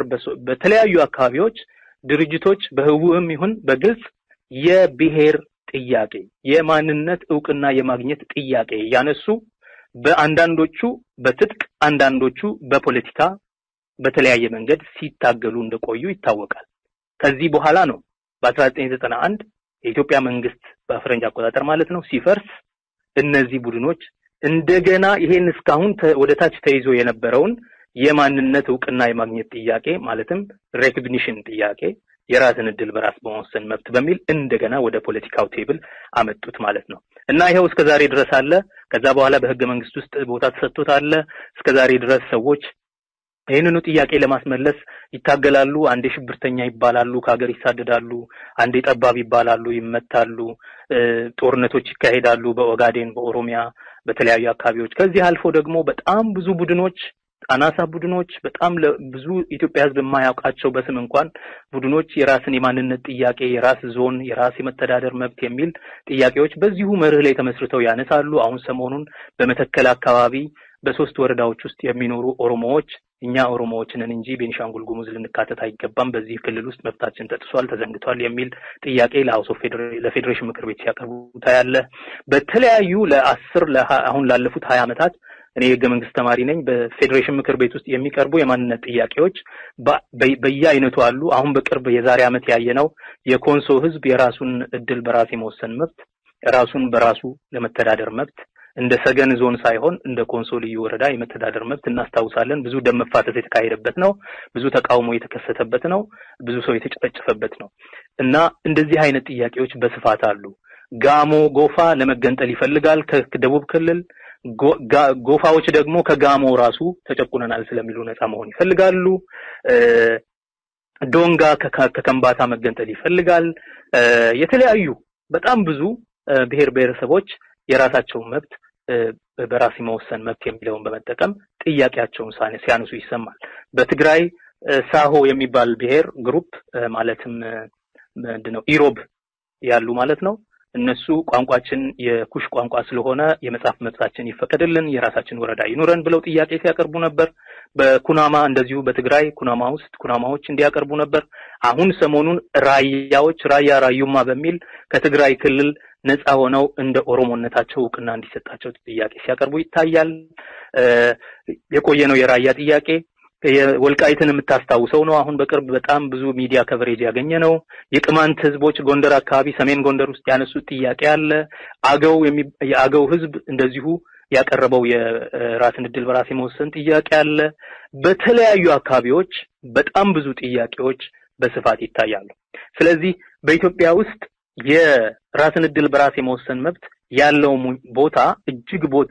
በተለያዩ አካባቢዎች ድርጅቶች በህውም ይሁን በግልጽ የብሔር ጥያቄ የማንነት ዕውቅና የማግኘት ጥያቄ ያነሱ በአንዳንዶቹ በትጥቅ አንዳንዶቹ በፖለቲካ በተለያየ መንገድ ሲታገሉ እንደቆዩ ይታወቃል። ከዚህ በኋላ ነው በ1991 የኢትዮጵያ መንግስት በፈረንጅ አቆጣጠር ማለት ነው ሲፈርስ እነዚህ ቡድኖች እንደገና ይሄን እስካሁን ወደ ታች ተይዞ የነበረውን የማንነት ዕውቅና የማግኘት ጥያቄ ማለትም ሬኮግኒሽን ጥያቄ የራስን ዕድል በራስ በመወሰን መብት በሚል እንደገና ወደ ፖለቲካው ቴብል አመጡት ማለት ነው። እና ይሄው እስከዛሬ ድረስ አለ። ከዛ በኋላ በህገ መንግስት ውስጥ ቦታ ተሰጥቶታል። እስከዛሬ ድረስ ሰዎች ይሄንኑ ጥያቄ ለማስመለስ ይታገላሉ። አንዴ ሽብርተኛ ይባላሉ፣ ከሀገር ይሳደዳሉ፣ አንዴ ጠባብ ይባላሉ፣ ይመታሉ፣ ጦርነቶች ይካሄዳሉ በኦጋዴን በኦሮሚያ በተለያዩ አካባቢዎች። ከዚህ አልፎ ደግሞ በጣም ብዙ ቡድኖች አናሳ ቡድኖች በጣም ብዙ ኢትዮጵያ ህዝብ የማያውቃቸው በስም እንኳን ቡድኖች የራስን የማንነት ጥያቄ የራስ ዞን የራስ የመተዳደር መብት የሚል ጥያቄዎች በዚሁ መርህ ላይ ተመስርተው ያነሳሉ። አሁን ሰሞኑን በመተከል አካባቢ በሶስት ወረዳዎች ውስጥ የሚኖሩ ኦሮሞዎች እኛ ኦሮሞዎች ነን እንጂ ቤንሻንጉል ጉሙዝ ልንካተት አይገባም፣ በዚህ ክልል ውስጥ መብታችን ተጥሷል ተዘንግቷል የሚል ጥያቄ ለሃውስ ኦፍ ለፌዴሬሽን ምክር ቤት ሲያቀርቡ ታያለ። በተለያዩ አሁን ላለፉት 20 ዓመታት እኔ የህገ መንግስት ተማሪ ነኝ። በፌዴሬሽን ምክር ቤት ውስጥ የሚቀርቡ የማንነት ጥያቄዎች በየአይነቱ አሉ። አሁን በቅርብ የዛሬ ዓመት ያየነው የኮንሶ ህዝብ የራሱን ዕድል በራስ የመወሰን መብት ራሱን በራሱ ለመተዳደር መብት እንደ ሰገን ዞን ሳይሆን እንደ ኮንሶ ልዩ ወረዳ የመተዳደር መብት እናስታውሳለን። ብዙ ደም መፋሰስ የተካሄደበት ነው። ብዙ ተቃውሞ የተከሰተበት ነው። ብዙ ሰው የተጨፈጨፈበት ነው እና እንደዚህ አይነት ጥያቄዎች በስፋት አሉ። ጋሞ ጎፋ ለመገንጠል ይፈልጋል ከደቡብ ክልል። ጎፋዎች ደግሞ ከጋሞ ራሱ ተጨቁነናል ስለሚሉ ነፃ መሆን ይፈልጋሉ። ዶንጋ ከከምባታ መገንጠል ይፈልጋል። የተለያዩ በጣም ብዙ ብሔር ብሔረሰቦች የራሳቸው መብት በራስ መወሰን መብት የሚለውን በመጠቀም ጥያቄያቸውን ሲያነሱ ይሰማል። በትግራይ ሳሆ የሚባል ብሔር ግሩፕ ማለትም ምንድነው ኢሮብ ያሉ ማለት ነው። እነሱ ቋንቋችን የኩሽ ቋንቋ ስለሆነ የመጻፍ መብታችን ይፈቀድልን፣ የራሳችን ወረዳ ይኑረን ብለው ጥያቄ ሲያቀርቡ ነበር። በኩናማ እንደዚሁ በትግራይ ኩናማዎች እንዲያቀርቡ ነበር። አሁን ሰሞኑን ራያ ራዩማ በሚል ከትግራይ ክልል ነፃ ሆነው እንደ ኦሮሞነታቸው ዕውቅና እንዲሰጣቸው ጥያቄ ሲያቀርቡ ይታያል። የቆየነው የራያ ጥያቄ የወልቃይትን የምታስታውሰው ነው። አሁን በቅርብ በጣም ብዙ ሚዲያ ከቨሬጅ ያገኘ ነው። የቅማንት ህዝቦች ጎንደር አካባቢ ሰሜን ጎንደር ውስጥ ያነሱት ጥያቄ አለ። የአገው ህዝብ እንደዚሁ ያቀረበው የራስን ዕድል በራስ የመወሰን ጥያቄ አለ። በተለያዩ አካባቢዎች በጣም ብዙ ጥያቄዎች በስፋት ይታያሉ። ስለዚህ በኢትዮጵያ ውስጥ የራስን ዕድል በራስ የመወሰን መብት ያለው ቦታ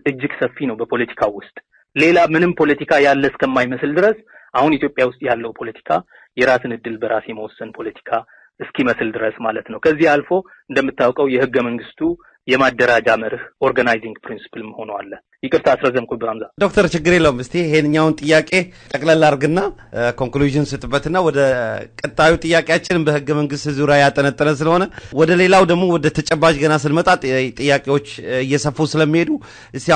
እጅግ ሰፊ ነው። በፖለቲካው ውስጥ ሌላ ምንም ፖለቲካ ያለ እስከማይመስል ድረስ አሁን ኢትዮጵያ ውስጥ ያለው ፖለቲካ የራስን ዕድል በራስ የመወሰን ፖለቲካ እስኪመስል ድረስ ማለት ነው። ከዚህ አልፎ እንደምታውቀው የህገ መንግስቱ የማደራጃ መርህ ኦርጋናይዚንግ ፕሪንሲፕል ሆኖ አለ። ይቅርታ አስረዘምኩ በአምዛ ዶክተር ችግር የለውም። እስቲ ይሄንኛውን ጥያቄ ጠቅለል አድርግና ኮንክሉዥን ስትበትና ወደ ቀጣዩ ጥያቄያችን በህገ መንግስት ዙሪያ ያጠነጠነ ስለሆነ ወደ ሌላው ደግሞ ወደ ተጨባጭ ገና ስንመጣ ጥያቄዎች እየሰፉ ስለሚሄዱ እስቲ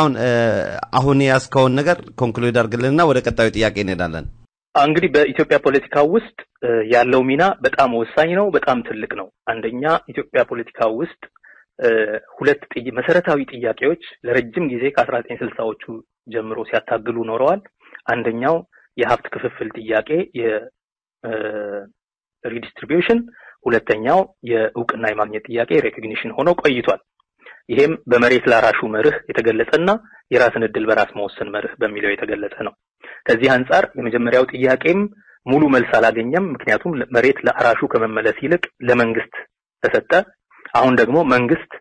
አሁን ያስከውን ነገር ኮንክሉድ አድርግልንና ወደ ቀጣዩ ጥያቄ እንሄዳለን። እንግዲህ በኢትዮጵያ ፖለቲካ ውስጥ ያለው ሚና በጣም ወሳኝ ነው፣ በጣም ትልቅ ነው። አንደኛ ኢትዮጵያ ፖለቲካ ውስጥ ሁለት መሰረታዊ ጥያቄዎች ለረጅም ጊዜ ከ1960ዎቹ ጀምሮ ሲያታግሉ ኖረዋል። አንደኛው የሀብት ክፍፍል ጥያቄ የሪዲስትሪቢዩሽን፣ ሁለተኛው የዕውቅና የማግኘት ጥያቄ ሬኮግኒሽን ሆኖ ቆይቷል። ይሄም በመሬት ላራሹ መርህ የተገለጸና የራስን ዕድል በራስ መወሰን መርህ በሚለው የተገለጸ ነው። ከዚህ አንፃር የመጀመሪያው ጥያቄም ሙሉ መልስ አላገኘም። ምክንያቱም መሬት ለአራሹ ከመመለስ ይልቅ ለመንግስት ተሰጠ። አሁን ደግሞ መንግስት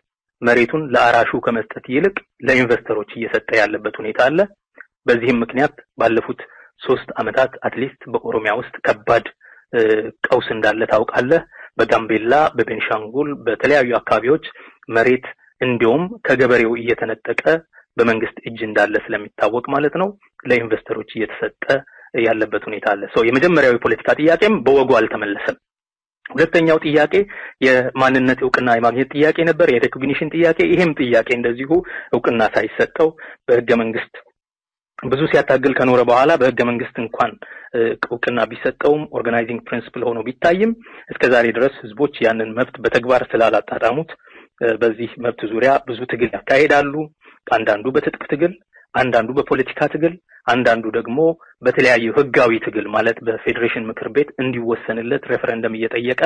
መሬቱን ለአራሹ ከመስጠት ይልቅ ለኢንቨስተሮች እየሰጠ ያለበት ሁኔታ አለ። በዚህም ምክንያት ባለፉት 3 አመታት አትሊስት በኦሮሚያ ውስጥ ከባድ ቀውስ እንዳለ ታውቃለህ። በጋምቤላ፣ በቤንሻንጉል፣ በተለያዩ አካባቢዎች መሬት እንዲሁም ከገበሬው እየተነጠቀ በመንግስት እጅ እንዳለ ስለሚታወቅ ማለት ነው ለኢንቨስተሮች እየተሰጠ ያለበት ሁኔታ አለ። የመጀመሪያው የፖለቲካ ጥያቄም በወጉ አልተመለሰም። ሁለተኛው ጥያቄ የማንነት ዕውቅና የማግኘት ጥያቄ ነበር፣ የሬኮግኒሽን ጥያቄ። ይሄም ጥያቄ እንደዚሁ ዕውቅና ሳይሰጠው በህገ መንግስት ብዙ ሲያታግል ከኖረ በኋላ በህገ መንግስት እንኳን ዕውቅና ቢሰጠውም ኦርጋናይዚንግ ፕሪንሲፕል ሆኖ ቢታይም እስከዛሬ ድረስ ህዝቦች ያንን መብት በተግባር ስላላጣጣሙት በዚህ መብት ዙሪያ ብዙ ትግል ያካሂዳሉ። አንዳንዱ በትጥቅ ትግል፣ አንዳንዱ በፖለቲካ ትግል፣ አንዳንዱ ደግሞ በተለያዩ ህጋዊ ትግል ማለት በፌዴሬሽን ምክር ቤት እንዲወሰንለት ሬፈረንደም እየጠየቀ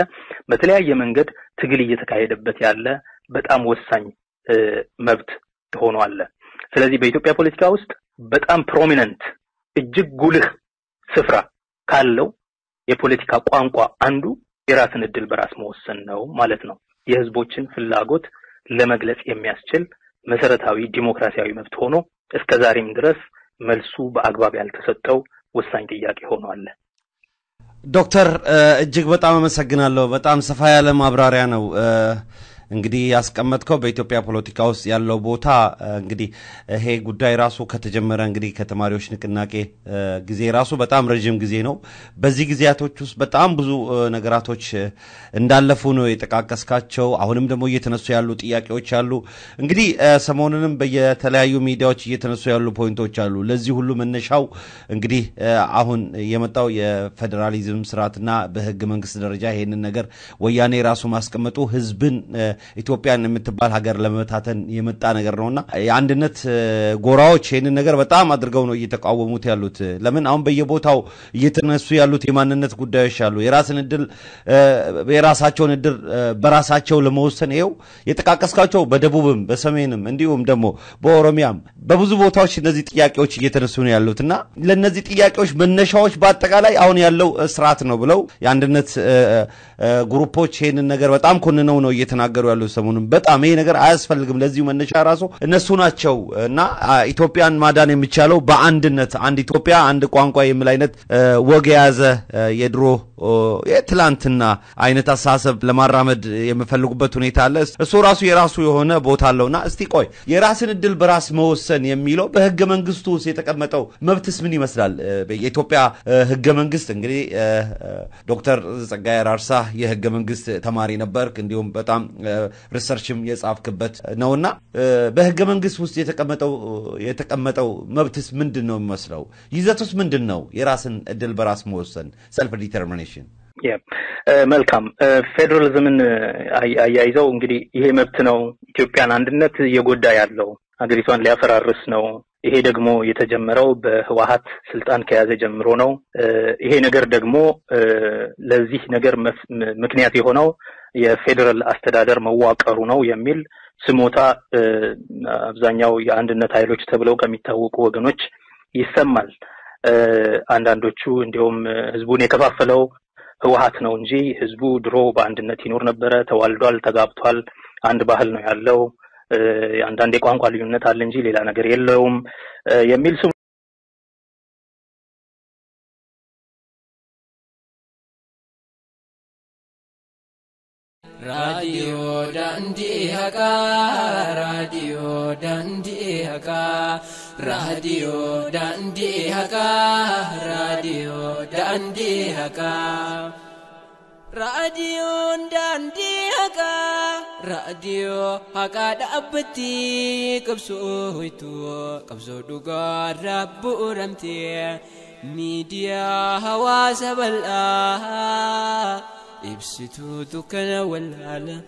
በተለያየ መንገድ ትግል እየተካሄደበት ያለ በጣም ወሳኝ መብት ሆኖ አለ። ስለዚህ በኢትዮጵያ ፖለቲካ ውስጥ በጣም ፕሮሚነንት እጅግ ጉልህ ስፍራ ካለው የፖለቲካ ቋንቋ አንዱ የራስን ዕድል በራስ መወሰን ነው ማለት ነው። የህዝቦችን ፍላጎት ለመግለጽ የሚያስችል መሰረታዊ ዲሞክራሲያዊ መብት ሆኖ እስከዛሬም ድረስ መልሱ በአግባብ ያልተሰጠው ወሳኝ ጥያቄ ሆኖ አለ። ዶክተር እጅግ በጣም አመሰግናለሁ። በጣም ሰፋ ያለ ማብራሪያ ነው እንግዲህ ያስቀመጥከው በኢትዮጵያ ፖለቲካ ውስጥ ያለው ቦታ። እንግዲህ ይሄ ጉዳይ ራሱ ከተጀመረ እንግዲህ ከተማሪዎች ንቅናቄ ጊዜ ራሱ በጣም ረጅም ጊዜ ነው። በዚህ ጊዜያቶች ውስጥ በጣም ብዙ ነገራቶች እንዳለፉ ነው የጠቃቀስካቸው። አሁንም ደግሞ እየተነሱ ያሉ ጥያቄዎች አሉ። እንግዲህ ሰሞኑንም በየተለያዩ ሚዲያዎች እየተነሱ ያሉ ፖይንቶች አሉ። ለዚህ ሁሉ መነሻው እንግዲህ አሁን የመጣው የፌደራሊዝም ስርዓትና በህገ መንግስት ደረጃ ይሄንን ነገር ወያኔ ራሱ ማስቀመጡ ህዝብን ኢትዮጵያን የምትባል ሀገር ለመታተን የመጣ ነገር ነውና የአንድነት ጎራዎች ይሄንን ነገር በጣም አድርገው ነው እየተቃወሙት ያሉት ለምን አሁን በየቦታው እየተነሱ ያሉት የማንነት ጉዳዮች አሉ የራስን እድል የራሳቸውን እድል በራሳቸው ለመወሰን ይሄው የተቃቀስካቸው በደቡብም በሰሜንም እንዲሁም ደግሞ በኦሮሚያም በብዙ ቦታዎች እነዚህ ጥያቄዎች እየተነሱ ነው ያሉትና ለነዚህ ጥያቄዎች መነሻዎች በአጠቃላይ አሁን ያለው ስርዓት ነው ብለው የአንድነት ግሩፖች ይሄንን ነገር በጣም ኮንነው ነው እየተናገሩ ያሉት ሰሞኑን በጣም ይሄ ነገር አያስፈልግም ለዚህ መነሻ ራሱ እነሱ ናቸው እና ኢትዮጵያን ማዳን የሚቻለው በአንድነት አንድ ኢትዮጵያ አንድ ቋንቋ የሚል አይነት ወግ ያዘ የድሮ የትላንትና አይነት አሳሰብ ለማራመድ የሚፈልጉበት ሁኔታ አለ እሱ ራሱ የራሱ የሆነ ቦታ አለውና እስቲ ቆይ የራስን እድል በራስ መወሰን የሚለው በህገ መንግስቱ ውስጥ የተቀመጠው መብትስ ምን ይመስላል በኢትዮጵያ ህገ መንግስት እንግዲህ ዶክተር ጸጋዬ አራርሳ የህገ መንግስት ተማሪ ነበርክ እንዲሁም በጣም ሪሰርችም የጻፍክበት ነውና በህገ መንግስት ውስጥ የተቀመጠው መብትስ ምንድነው የሚመስለው ይዘቱስ ምንድነው የራስን እድል በራስ መወሰን self determination መልካም ፌደራሊዝምን አያይዘው እንግዲህ ይሄ መብት ነው ኢትዮጵያን አንድነት የጎዳ ያለው ሀገሪቷን ሊያፈራርስ ነው ይሄ ደግሞ የተጀመረው በህወሓት ስልጣን ከያዘ ጀምሮ ነው ይሄ ነገር ደግሞ ለዚህ ነገር ምክንያት የሆነው የፌደራል አስተዳደር መዋቀሩ ነው የሚል ስሞታ አብዛኛው የአንድነት ኃይሎች ተብለው ከሚታወቁ ወገኖች ይሰማል አንዳንዶቹ እንዲሁም ህዝቡን የከፋፈለው ህወሓት ነው እንጂ ህዝቡ ድሮ በአንድነት ይኖር ነበር ተዋልዷል ተጋብቷል አንድ ባህል ነው ያለው አንዳንዴ ቋንቋ ልዩነት አለ እንጂ ሌላ ነገር የለውም የሚል ስም Radio Dandi Haka Radio Dandi Haka Radio Dandi Haka Radio Dandi Haka Radio Dandi Haka Radio Haka Dabbati Qabsu Hoytu Qabsu Duga Rabbu Ramti Media Hawasa Bal'a ibsitu tukana wal ala